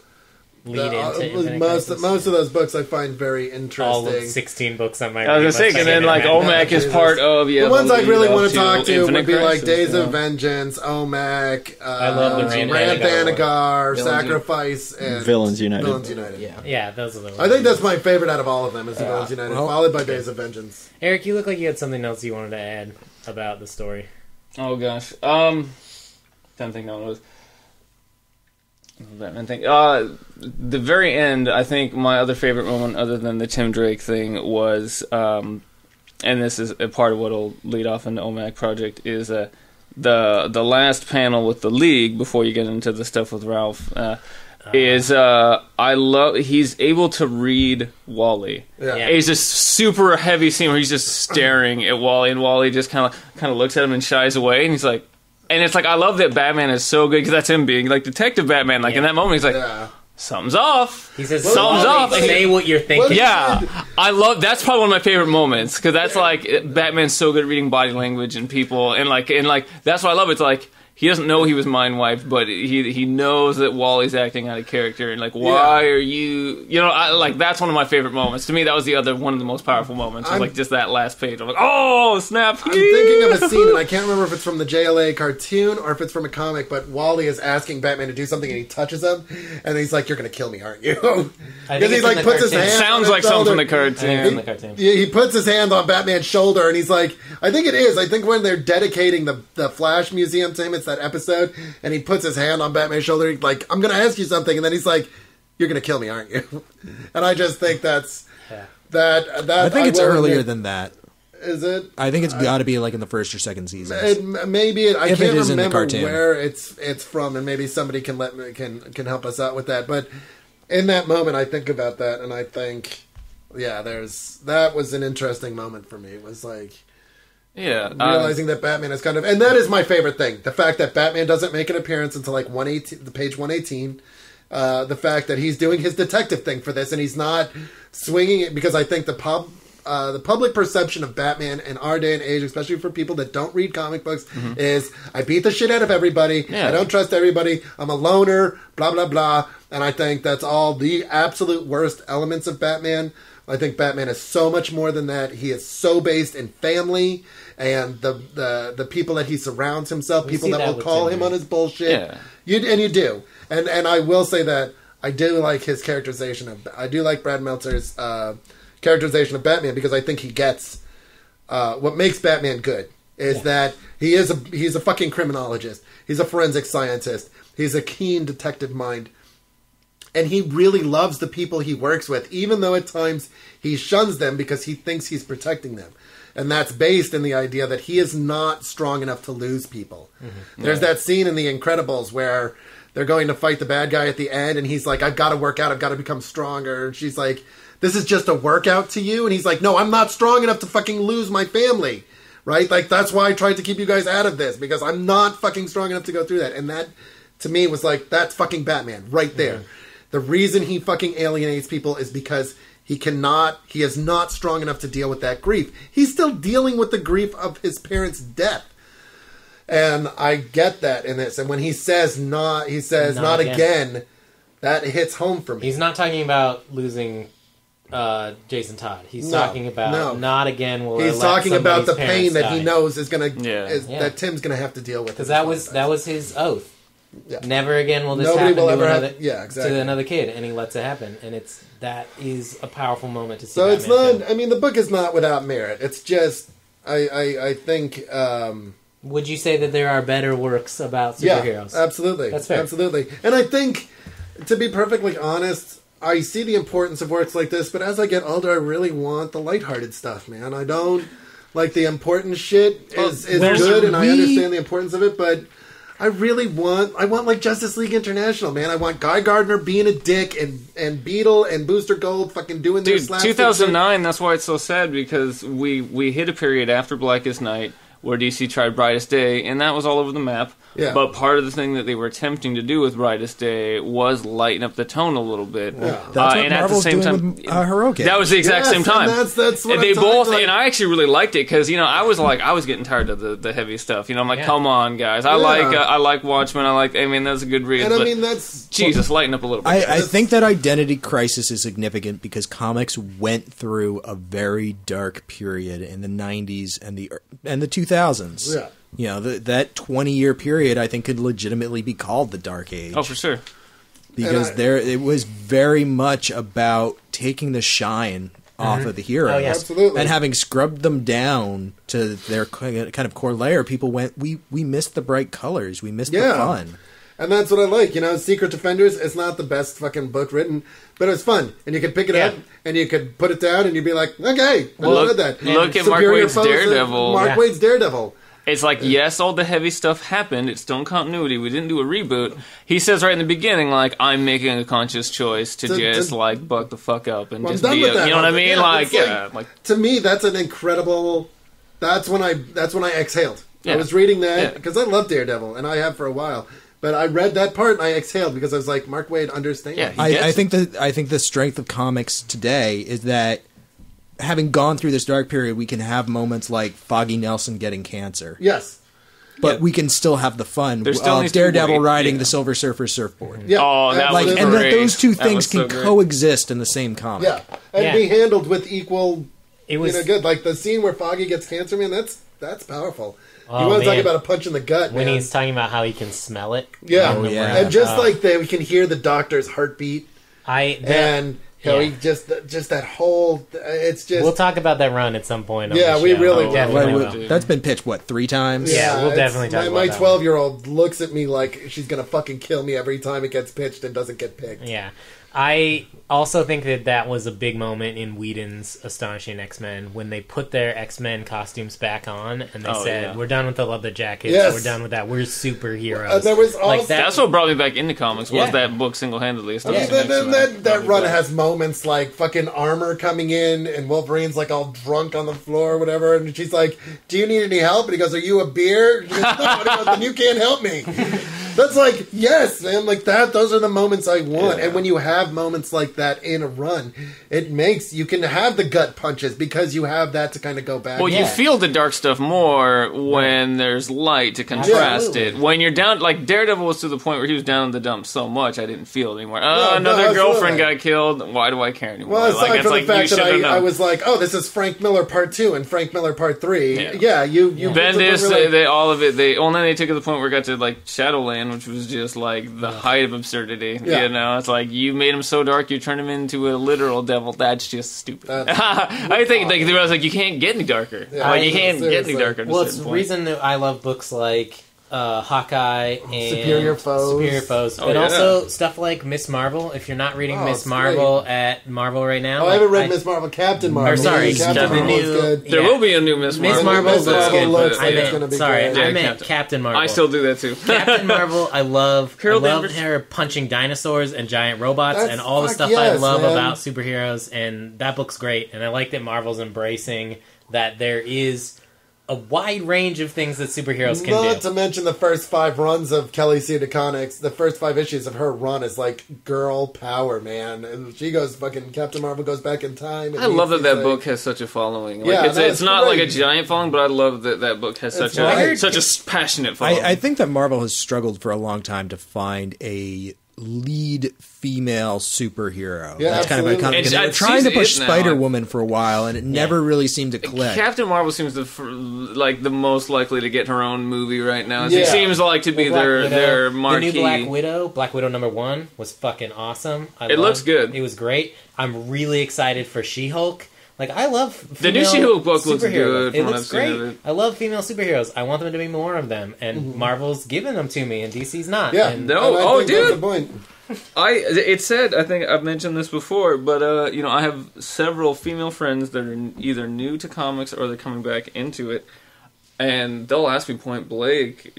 most of those books I find very interesting.
All of 16 books on my...
I was going to say, and then like OMAC is part of...
the ones I really want to talk to
Infinite
would be like
Crisis,
Days of Vengeance, OMAC,
I love the
Rand Thanagar,
Villains
Sacrifice, and
Villains United.
Yeah, those are the ones.
I think that's my favorite out of all of them, is the Villains United, followed by Days of Vengeance.
Eric, you look like you had something else you wanted to add about the story.
Oh gosh. Don't think no one was. Batman thing. The very end, I think my other favorite moment, other than the Tim Drake thing, was, and this is a part of what will lead off into OMAC Project, is the last panel with the League before you get into the stuff with Ralph. He's able to read Wally.
Yeah.
It's just super heavy scene where he's just staring at Wally, and Wally just kind of looks at him and shies away, and he's like, and it's like, I love that Batman is so good, because that's him being like Detective Batman. Like in that moment, he's like, something's off.
He says,
something's off.
Say what you're thinking.
Yeah, I love. That's probably one of my favorite moments, because that's like Batman's so good at reading body language and people, and like that's why I love it. It's like he doesn't know he was mind wiped, but he knows that Wally's acting out of character, and like, why are you? That's one of my favorite moments. To me, that was the other one of the most powerful moments. Was like just that last page. I'm like, oh snap!
I'm thinking of a scene, and I can't remember if it's from the JLA cartoon or if it's from a comic, but Wally is asking Batman to do something, and he touches him, and he's like, "You're going to kill me, aren't you?" Because he like puts his hand.
Sounds like something from the cartoon.
He puts his hand on Batman's shoulder, and he's like, "I think it is. I think when they're dedicating the Flash Museum to him, credits, that episode, and he puts his hand on Batman's shoulder, he's like, I'm going to ask you something, and then he's like, you're going to kill me, aren't you? And I just think that's... That
I think it's earlier than that.
Is it?
I think it's got to be like in the first or second season.
Maybe I can't remember where it's from, and maybe somebody can can help us out with that. But in that moment, I think about that, and I think, that was an interesting moment for me. It was like, realizing that Batman is kind of, and that is my favorite thing: the fact that Batman doesn't make an appearance until like page 118. The fact that he's doing his detective thing for this, and he's not swinging it, because I think the public perception of Batman in our day and age, especially for people that don't read comic books, is I beat the shit out of everybody. I don't trust everybody. I'm a loner. Blah blah blah. And I think that's all the absolute worst elements of Batman. I think Batman is so much more than that. He is so based in family and the people that he surrounds himself, people that will call him on his bullshit. Yeah. You do. And I will say that I do like his characterization I do like Brad Meltzer's characterization of Batman, because I think he gets what makes Batman good is that he's a fucking criminologist. He's a forensic scientist. He's a keen detective mind. And he really loves the people he works with, even though at times he shuns them because he thinks he's protecting them. And that's based in the idea that he is not strong enough to lose people. There's that scene in The Incredibles where they're going to fight the bad guy at the end, and he's like, I've got to work out, I've got to become stronger. And she's like, this is just a workout to you? And he's like, no, I'm not strong enough to fucking lose my family. Right? Like, that's why I tried to keep you guys out of this, because I'm not fucking strong enough to go through that. And that, to me, was like, that's fucking Batman right there. The reason he fucking alienates people is because he is not strong enough to deal with that grief. He's still dealing with the grief of his parents' death. And I get that in this. And when he says not again, that hits home for me.
He's not talking about losing Jason Todd. He's talking about not again.
He's talking about the pain that he knows is going to that Tim's going to have to deal with.
Because that was his oath. Yeah. Never again will this happen to another kid, and he lets it happen, and that is a powerful moment to see.
So it's not. I mean, the book is not without merit. It's just I think.
Would you say that there are better works about superheroes?
Yeah, absolutely.
That's fair.
Absolutely. And I think, to be perfectly honest, I see the importance of works like this, but as I get older, I really want the lighthearted stuff, man. I don't like the important shit is good, and I understand the importance of it, but I want like Justice League International, man. I want Guy Gardner being a dick and Beetle and Booster Gold fucking doing their slapstick.
2009, that's why it's so sad, because we hit a period after Blackest Night where DC tried Brightest Day, and that was all over the map. Yeah. But part of the thing that they were attempting to do with Brightest Day was lighten up the tone a little bit. Yeah.
That's what and Marvel's at the same time, with Hiroki.
That was the exact same time.
That's what
they both, like, and I actually really liked it because I was getting tired of the heavy stuff. I'm like, come on, guys. I like Watchmen. That's a good read.
And that's
Jesus, lighten up a little bit.
I think that Identity Crisis is significant because comics went through a very dark period in the 90s and the 2000s. Yeah. That 20-year period, I think, could legitimately be called the Dark Age.
Oh, for sure.
Because it was very much about taking the shine off of the heroes.
Absolutely.
And having scrubbed them down to their kind of core layer, people went, we missed the bright colors. We missed the fun.
And that's what I like. Secret Defenders is not the best fucking book written, but it's fun. And you could pick it up, and you could put it down, and you'd be like, okay, I read that.
Look at Mark Waid's Daredevil.
Waid's Daredevil.
It's like, yes, all the heavy stuff happened. It's still in continuity. We didn't do a reboot. He says right in the beginning, like, I'm making a conscious choice to just buck the fuck up and just be, you know what I mean?
To me, that's an incredible. That's when I exhaled. Yeah. I was reading that because I love Daredevil, and I have for a while. But I read that part and I exhaled because I was like, Mark Waid understands.
Yeah, I think the strength of comics today is that having gone through this dark period, we can have moments like Foggy Nelson getting cancer.
Yes.
But we can still have the fun of Daredevil riding the Silver Surfer surfboard.
Yeah.
Oh, that was great.
And that those two things can coexist in the same comic.
Yeah. And be handled with equal, good. Like the scene where Foggy gets cancer, man, that's powerful. You want to talk about a punch in the gut,
when he's talking about how he can smell it.
Yeah. And just like we can hear the doctor's heartbeat. And You know, he just that whole. It's just.
We'll talk about that run at some point. On
Yeah,
the
we
show.
really
Definitely
will.
will.
That's been pitched, 3 times?
Yeah, we'll definitely talk about
my
that
12-year-old looks at me like she's gonna fucking kill me every time it gets pitched and doesn't get picked.
Yeah. I also think that was a big moment in Whedon's Astonishing X-Men when they put their X-Men costumes back on and they said, we're done with the leather jackets,
Yes.
we're done with that, we're superheroes.
There was also,
That's what brought me back into comics, was that book single-handedly.
That run has moments like fucking Armor coming in and Wolverine's like all drunk on the floor or whatever, and she's like, do you need any help? And he goes, are you a beer? And she goes, no. And he goes, then you can't help me. That's like, yes, man, like that, those are the moments I want. And when you have moments like that in a run, it makes, you can have the gut punches because you have that to kind of go back.
Well, you feel the dark stuff more when there's light to contrast it. When you're down, like Daredevil was to the point where he was down in the dumps so much I didn't feel it anymore. Another girlfriend got killed. Why do I care anymore?
Well, aside from the fact that I was like, oh, this is Frank Miller Part 2 and Frank Miller Part 3. Yeah, you
Bendis, all of it, they took it to the point where it got to like Shadowland, which was just like the height of absurdity. You know, it's like you made him so dark, you turned him into a literal devil. That's just stupid. I think like I was like, you can't get any darker. You can't get any darker.
Well, it's the reason that I love books like Hawkeye and
Superior Foes.
And also stuff like Miss Marvel. If you're not reading Miss Marvel at Marvel right now,
I haven't read Miss Marvel. Captain Marvel.
Or sorry,
Captain Marvel is good.
There will be a new Miss Marvel.
Miss Marvel
looks like it's going to be good.
I meant Captain Marvel.
I still do that too.
Captain Marvel, I love her punching dinosaurs and giant robots and all the stuff I love about superheroes, and that book's great. And I like that Marvel's embracing that there is a wide range of things that superheroes can do.
Not to mention the first 5 runs of Kelly Sue DeConnick's, the first 5 issues of her run is like girl power, man. And she goes fucking, Captain Marvel goes back in time.
I love that book has such a following. Like, it's not like a giant following, but I love that book has such a passionate following.
I think that Marvel has struggled for a long time to find a lead female superhero.
Yeah,
that's kind of iconic. They were trying to push Spider-Woman for a while, and it never really seemed to click.
Captain Marvel seems like the most likely to get her own movie right now. It seems like to be their marquee.
The new Black Widow #1 was fucking awesome.
It looks good.
It was great. I'm really excited for She-Hulk. Like, I love
the new She-Hulk book looks good.
It looks great. I love female superheroes. I want them to be more of them, and Marvel's giving them to me, and DC's not.
Yeah,
and
dude.
It said, I think I've mentioned this before, but I have several female friends that are either new to comics or they're coming back into it, and they'll ask me point blank,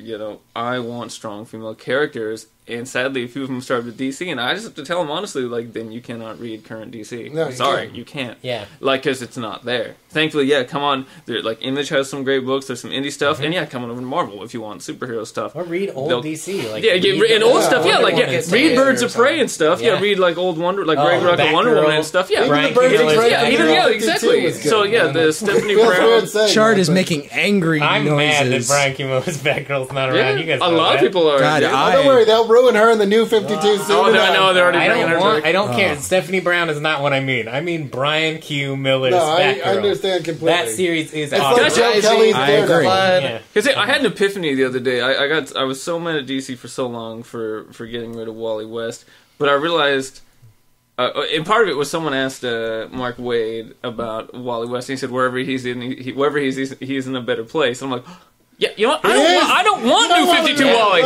I want strong female characters. And sadly, a few of them started with DC, and I just have to tell them honestly, like, then you cannot read current DC.
No,
you can't.
Yeah.
Like, because it's not there. Thankfully, come on. Like, Image has some great books, there's some indie stuff, and come on over to Marvel if you want superhero stuff.
Or read old DC. Like,
and old stuff, read Birds of Prey and stuff, read, like, old Wonder, like, Greg Rucka Wonder Woman and stuff,
Even the Birds of Prey,
exactly. So, the Stephanie Brown
Chart is making angry noises.
I'm mad that Brian Kimo's Batgirl's not around. You guys know
a lot of people are.
God,
don't worry, they'll ruin her in the new 52 soon.
I know, they're already
I don't care. Stephanie Brown is not what I mean. I mean Brian Q. Miller's Batgirl.
I understand completely.
That series is
it's
awesome.
like Joe Kelly's
I agree.
Because I had an epiphany the other day. I was so mad at DC for so long for getting rid of Wally West, but I realized, and part of it was someone asked Mark Waid about Wally West, and he said wherever he's in, he's in a better place. And I'm like, yeah, you know what? I don't want New 52 Wally.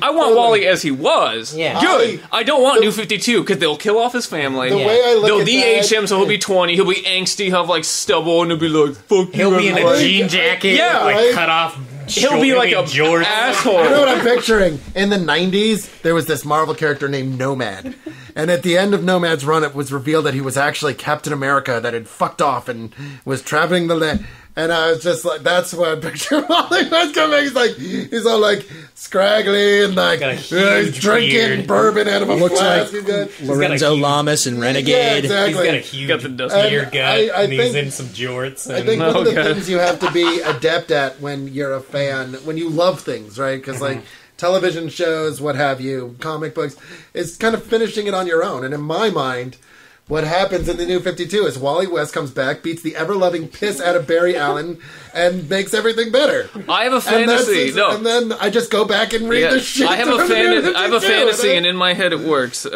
I want Wally as he was.
Yeah.
Good. I don't want New 52 because they'll kill off his family.
The way I look
they'll
at
de-age him, so he'll be 20. He'll be angsty. He'll have like stubble, and he'll be like, "Fuck you."
He'll be in a jean jacket.
Yeah,
like cut off.
He'll be like a
jorts.
asshole.
You know what I'm picturing? In the 90s, there was this Marvel character named Nomad. And at the end of Nomad's run, it was revealed that he was actually Captain America that had fucked off and was traveling the land. And I was just like, that's what I picture Wally West coming. He's all like scraggly and like he's drinking
beard.
Bourbon out of a flask.
Like Lorenzo Lamas and Renegade.
Yeah, exactly.
He's got a huge beer gut. And he's in some jorts.
I think one of the things you have to be adept at when you're a fan, when you love things, right? Because like television shows, what have you, comic books, is kind of finishing it on your own. And in my mind, what happens in the New 52 is Wally West comes back, beats the ever-loving piss out of Barry Allen, and makes everything better.
I have a fantasy.
And then I just go back and read the shit.
I have a fantasy, and in my head it works.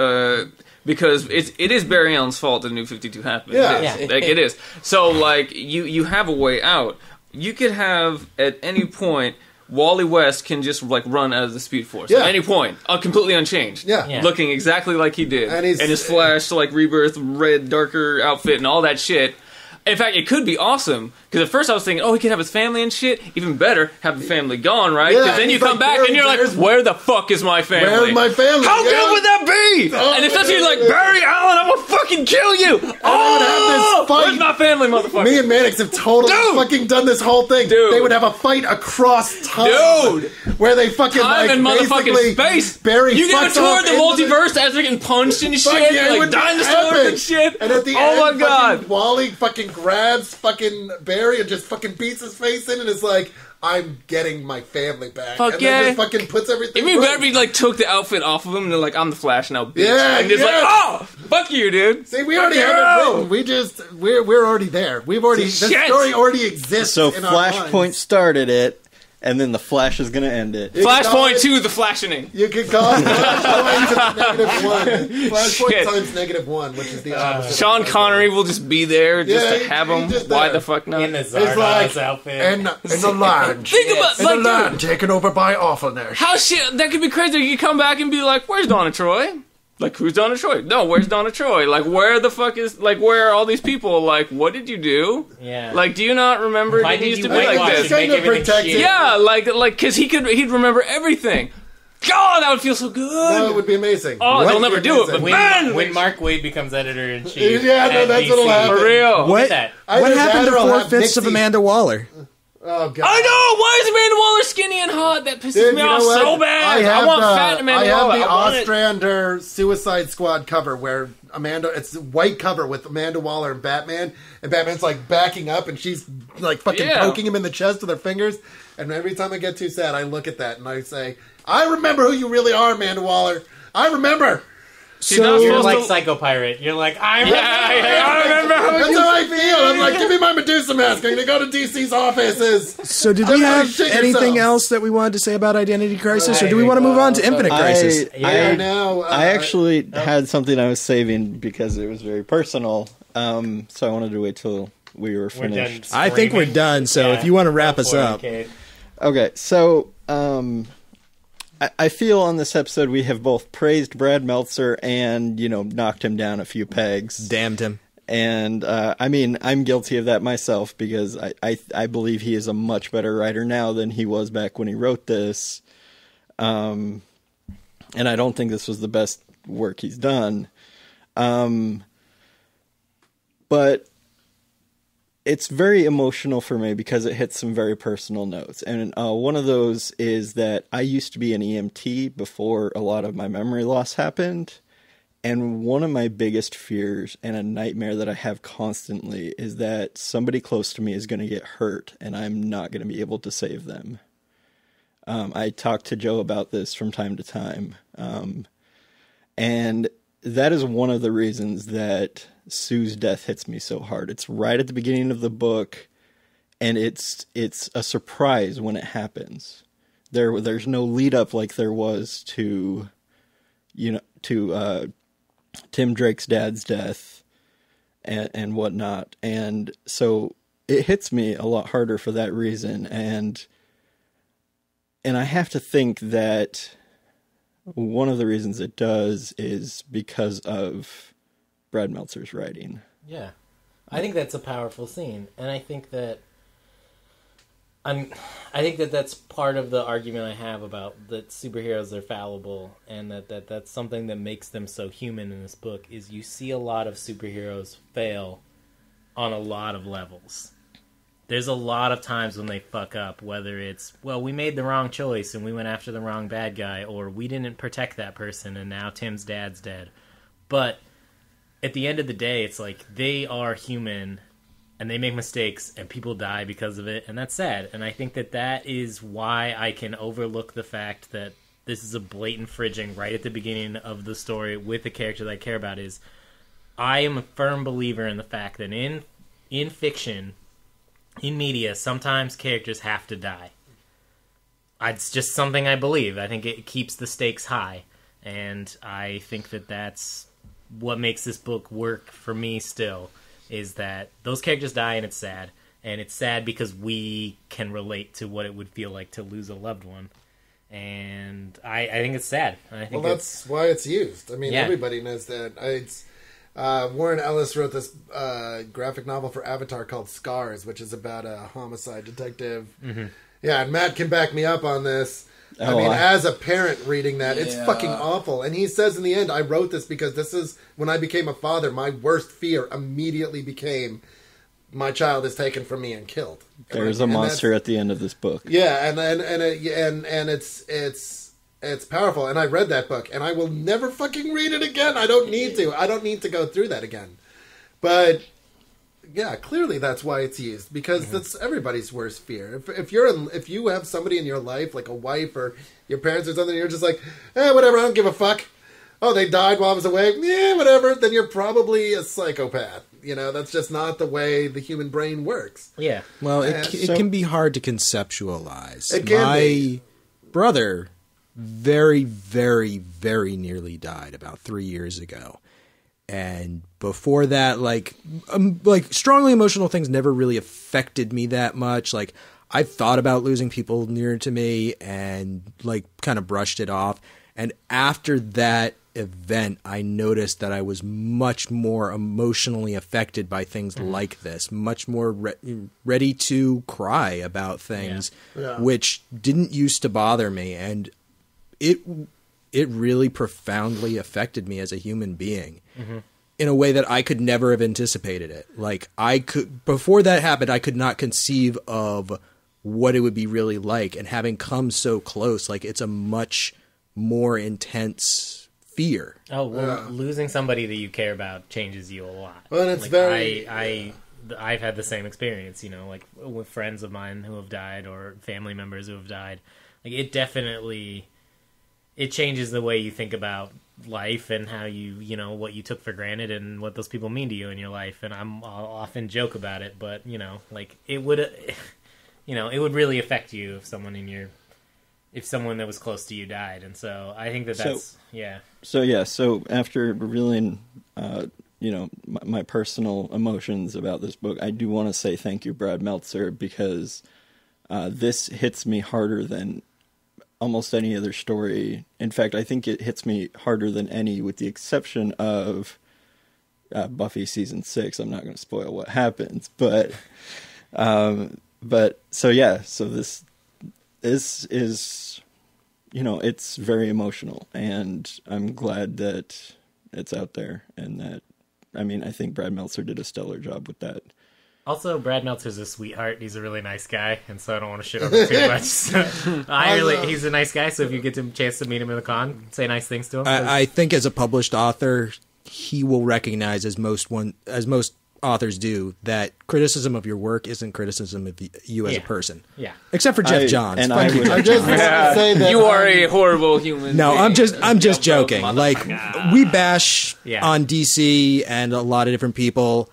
because it is Barry Allen's fault that New 52 happened.
Yeah.
Like, it is. So, like, you have a way out. You could have, at any point, Wally West can just, like, run out of the Speed Force.
Yeah.
At any point. Completely unchanged.
Yeah.
Looking exactly like he did.
And
his Flash, like, Rebirth, red, darker outfit and all that shit. In fact, it could be awesome, because at first I was thinking, he could have his family and shit. Even better, have the family gone, right? Because then you come back and you're like, where the fuck is my family?
Where's my family?
How good would that be?
Oh,
and especially like, Barry Allen, I'm gonna fucking kill you!
would have this fight.
Where's my family, motherfucker?
Me and Mannix have totally fucking done this whole thing.
Dude.
They would have a fight across time.
Dude.
Where they fucking
Time and motherfucking space.
Barry
You get a
fucks
tour
off
of the
into
multiverse as they're getting punched and
Fuck
shit,
yeah, it
like
would be
dinosaurs
epic.
and shit.
And at the
oh
end,
my god.
fucking Wally fucking grabs fucking Barry and just fucking beats his face in and is like, I'm getting my family back.
Fuck
and
yeah.
then just fucking puts everything
Even
right.
Barry like took the outfit off of him and they're like, I'm the Flash now, bitch.
Yeah,
and it's like, oh, fuck you, dude.
See, we already have it written. We just we're already there. We've already the
Shit.
story already exists.
So
in our
Flashpoint
minds.
started it, and then the Flash is going to end it.
Flashpoint 2, the flashioning.
You could call it Flashpoint to -1. Flashpoint
Shit.
times -1, which is the opposite.
Sean Connery will just be there just
Yeah,
to have
he
him.
just
Why
there.
the fuck not?
In the
It's like
Zardoz outfit.
in the lounge.
Think about
In
like,
the land taken over by awfulness.
how shit that could be crazy. You come back and be like, "Where's Donna Troy?" Like, who's Donna Troy? No, where's Donna Troy? Like, where the fuck is like where are all these people? Like, what did you do?
Yeah.
Like, do you not remember
Why
it
did
used
you
to be like
whitewash
this?
and make
Kinda
everything
protected.
shit?
Yeah, like, cause he'd remember everything. God, that would feel so good.
No, it would be amazing.
Oh, they'll
It would
never
be
do it,
amazing.
but man,
When Mark Wade becomes editor in chief.
Yeah, no, that's what'll happen.
for real.
Look
What?
at that.
Either
What happened
that
to
or I'll have
4/5 of
Nixie-
Amanda Waller?
Oh god.
I know. Why is Amanda Waller skinny and hot? That pisses
Dude,
me
you know
off
what?
so bad. I want fat Amanda
I have
Waller.
the
I want it.
Ostrander Suicide Squad cover where it's a white cover with Amanda Waller and Batman's like backing up and she's like fucking
Yeah.
poking him in the chest with her fingers. And every time I get too sad, I look at that and I say, I remember who you really are, Amanda Waller. I remember.
She's not
You're
supposed
like
to.
Psycho Pirate. You're like, I
I remember how
That's how I feel. I'm like, give me my Medusa mask. I'm gonna go to DC's offices.
So did we
Everybody
have
shit
anything
yourselves.
else that we wanted to say about Identity Crisis, or do we want to move on to Infinite Crisis?
Yeah, now
I actually had something I was saving because it was very personal. So I wanted to wait till we were
We're done.
finished.
I think we're done, so if you want to wrap us up.
Okay, so I feel on this episode we have both praised Brad Meltzer and, knocked him down a few pegs.
Damned him.
And, I mean, I'm guilty of that myself because I believe he is a much better writer now than he was back when he wrote this. And I don't think this was the best work he's done. But it's very emotional for me because it hits some very personal notes. And one of those is that I used to be an EMT before a lot of my memory loss happened. And one of my biggest fears and a nightmare that I have constantly is that somebody close to me is going to get hurt and I'm not going to be able to save them. I talk to Joe about this from time to time. And that is one of the reasons that Sue's death hits me so hard. It's right at the beginning of the book, and it's a surprise when it happens. There's no lead up like there was to Tim Drake's dad's death and whatnot. And so it hits me a lot harder for that reason. And I have to think that one of the reasons it does is because of Brad Meltzer's writing.
Yeah. I think that's a powerful scene. And I think that that's part of the argument I have about that superheroes are fallible, and that's something that makes them so human in this book is you see a lot of superheroes fail on a lot of levels. There's a lot of times when they fuck up, whether it's, well, we made the wrong choice and we went after the wrong bad guy, or we didn't protect that person and now Tim's dad's dead. But at the end of the day, it's like they are human and they make mistakes and people die because of it, and that's sad. And I think that is why I can overlook the fact that this is a blatant fridging right at the beginning of the story with the character that I care about. Is I am a firm believer in the fact that in fiction, in media, sometimes characters have to die. It's just something I believe. I think it keeps the stakes high, and I think that's what makes this book work for me still is that those characters die and it's sad. And it's sad because we can relate to what it would feel like to lose a loved one. And I think it's sad. I think
that's why it's used. I mean, everybody knows that. Warren Ellis wrote this graphic novel for Avatar called Scars, which is about a homicide detective. Mm-hmm. Yeah, and Matt can back me up on this. As a parent reading that, it's fucking awful. And he says in the end, I wrote this because this is, when I became a father, my worst fear immediately became my child is taken from me and killed.
There's a monster at the end of this book.
Yeah, and it's powerful. And I read that book, and I will never fucking read it again. I don't need to. I don't need to go through that again. But yeah, clearly that's why it's used, because that's everybody's worst fear. If you have somebody in your life, like a wife or your parents or something, you're just like, whatever, I don't give a fuck. Oh, they died while I was away. Yeah, whatever. Then you're probably a psychopath. You know, that's just not the way the human brain works.
Yeah.
Well, it can be hard to conceptualize.
It can
My brother very, very, very nearly died about 3 years ago. And before that, like strongly emotional things never really affected me that much. Like, I thought about losing people near to me and like kind of brushed it off. And after that event, I noticed that I was much more emotionally affected by things like this, much more ready to cry about things, which didn't used to bother me. And it really profoundly affected me as a human being in a way that I could never have anticipated it. Like, before that happened, I could not conceive of what it would be really like. And having come so close, like, it's a much more intense fear.
Oh, well, losing somebody that you care about changes you a lot.
Well, and it's
I've had the same experience, you know, like with friends of mine who have died or family members who have died. Like, it definitely, it changes the way you think about life and how you know, what you took for granted and what those people mean to you in your life. And I'll often joke about it, but, you know, like, it would, you know, it would really affect you if someone that was close to you died. And so I think that's
So after revealing, my personal emotions about this book, I do want to say thank you, Brad Meltzer, because this hits me harder than almost any other story. In fact, I think it hits me harder than any, with the exception of Buffy season 6. I'm not going to spoil what happens, but so this is, it's very emotional, and I'm glad that it's out there, and that, I think Brad Meltzer did a stellar job with that.
Also, Brad Meltzer's a sweetheart. He's a really nice guy, and so I don't want to shit on him too much. So, he's a nice guy, so if you get a chance to meet him in the con, say nice things to him.
I think as a published author, he will recognize, as most authors do, that criticism of your work isn't criticism of you as a person.
Yeah.
Except for Jeff Johns.
And
I
just say that
you are a horrible human.
No,
being.
I'm just joking. Like, we bash on DC and a lot of different people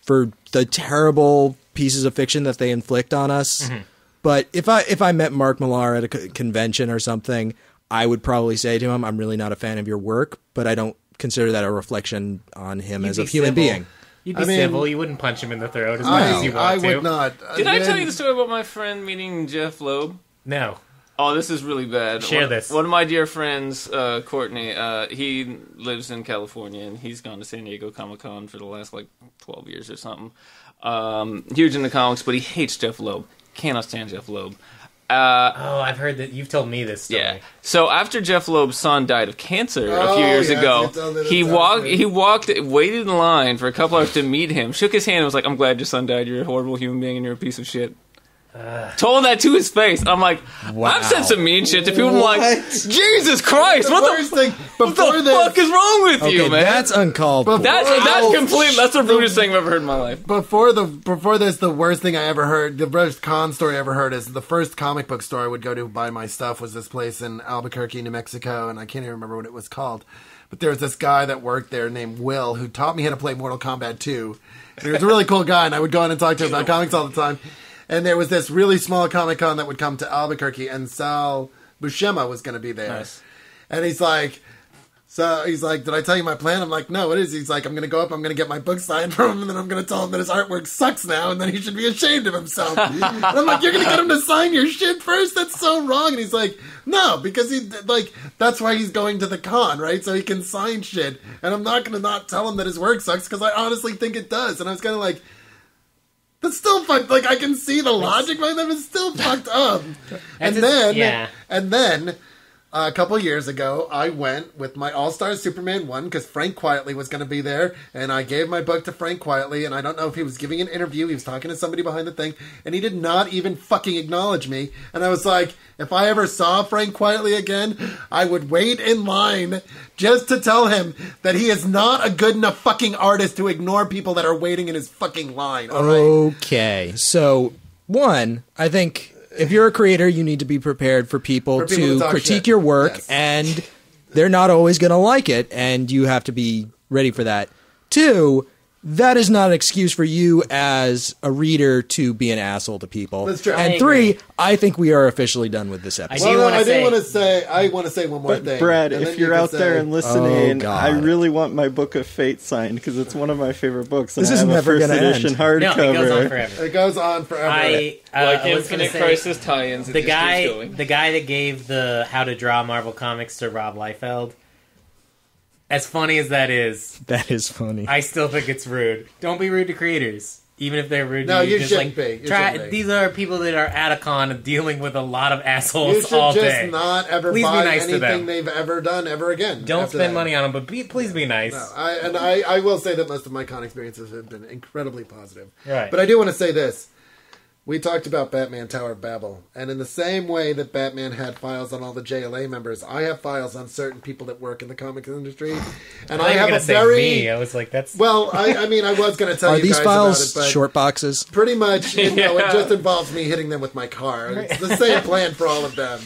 for the terrible pieces of fiction that they inflict on us. Mm-hmm. But if I met Mark Millar at a convention or something, I would probably say to him, I'm really not a fan of your work, but I don't consider that a reflection on him as a human being.
You'd be civil. You wouldn't punch him in the throat as much as you want to.
I would not.
Did I tell you the story about my friend meeting Jeff Loeb?
No.
Oh, this is really bad.
Share this.
One of my dear friends, Courtney, he lives in California, and he's gone to San Diego Comic-Con for the last, 12 years or something. Huge into comics, but he hates Jeff Loeb. Cannot stand Jeff Loeb.
I've heard that. You've told me this story.
Yeah. So after Jeff Loeb's son died of cancer a few years ago, he waited in line for a couple hours to meet him, shook his hand, and was like, "I'm glad your son died. You're a horrible human being, and you're a piece of shit." Told that to his face. I'm like, wow. I've said some mean shit to people. I'm like, Jesus Christ, what the fuck is wrong with you, man?
That's uncalled for.
That's complete. That's the rudest thing I've ever heard in my life.
Before this, the worst thing I ever heard, the worst con story I ever heard, is the first comic book store I would go to buy my stuff was this place in Albuquerque, New Mexico, and I can't even remember what it was called. But there was this guy that worked there named Will, who taught me how to play Mortal Kombat 2. And he was a really cool guy, and I would go in and talk to him about comics all the time. And there was this really small Comic-Con that would come to Albuquerque, and Sal Buscema was going to be there. Nice. And he's like, So he's like, did I tell you my plan? I'm like, no, what is? He's like, I'm going to go up, I'm going to get my book signed from him, and then I'm going to tell him that his artwork sucks now, and then he should be ashamed of himself. And I'm like, you're going to get him to sign your shit first? That's so wrong. And he's like, no, because that's why he's going to the con, right? So he can sign shit. And I'm not going to not tell him that his work sucks, because I honestly think it does. And I was kind of like, that's still fucked. Like, I can see the logic behind that, but it's still fucked up. And then, a couple years ago, I went with my All-Star Superman 1 because Frank Quietly was going to be there, and I gave my book to Frank Quietly, and I don't know if he was giving an interview, he was talking to somebody behind the thing, and he did not even fucking acknowledge me. And I was like, if I ever saw Frank Quietly again, I would wait in line just to tell him that he is not a good enough fucking artist to ignore people that are waiting in his fucking line. All right?
Okay, so one, I think if you're a creator, you need to be prepared for people to critique your work, yes. And they're not always going to like it, and you have to be ready for that. Two, that is not an excuse for you as a reader to be an asshole to people.
That's true.
And three, I think we are officially done with this episode.
I want to say one more thing.
Brad, if you're out there and listening, I really want my Book of Fate signed because it's one of my favorite books.
This is never going to end.
Hardcover.
No, it goes on forever.
It goes on forever.
Like Infinite Crisis tie-ins.
The guy that gave the How to Draw Marvel Comics to Rob Liefeld. As funny as that is
funny.
I still think it's rude. Don't be rude to creators, even if they're rude.
No,
to you.
You shouldn't be.
These are people that are at a con dealing with a lot of assholes
all
day.
You should just not ever buy anything they've ever done ever again.
Don't spend money on them, but please be nice.
No, I will say that most of my con experiences have been incredibly positive.
Right.
But I do want to say this. We talked about Batman Tower of Babel, and in the same way that Batman had files on all the JLA members, I have files on certain people that work in the comics industry, and I have a very...
Me. I was like, that's...
Well, I mean, I was going to tell you guys about it,
Are these files short boxes?
Pretty much, it just involves me hitting them with my car. It's the same plan for all of them,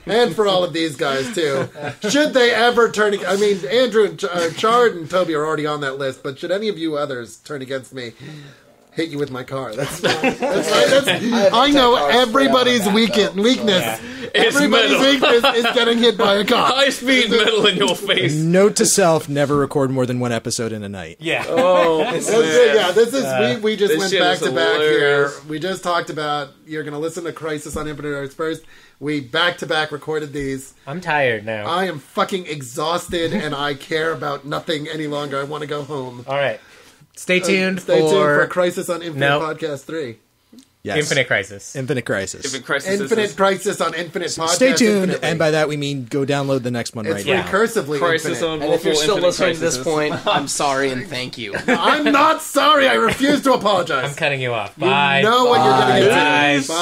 and for all of these guys, too. Should they ever turn... I mean, Andrew, and Chard, and Toby are already on that list, but should any of you others turn against me... hit you with my car. That's fine. I know everybody's weakness.
Yeah.
Everybody's weakness is getting hit by a car.
High speed metal in your face.
Note to self: never record more than one episode in a night.
Yeah.
Oh.
This is we just went back to back here. We just talked about you're going to listen to Crisis on Infinite Earths first. We back to back recorded these.
I'm tired now.
I am fucking exhausted, and I care about nothing any longer. I want to go home.
All right. Stay tuned
for Crisis on Infinite Podcast 3.
Yes.
Infinite Crisis.
Infinite Crisis
on Infinite Podcast.
Stay tuned,
infinitely.
And by that we mean go download the next one
it's
now.
Recursively
Crisis
infinite.
on
and if you're still listening to this
crises.
point, I'm sorry and thank you.
I'm not sorry. I refuse to apologize.
I'm cutting you off. Bye.
You know what you're going to get.
Bye.
Bye.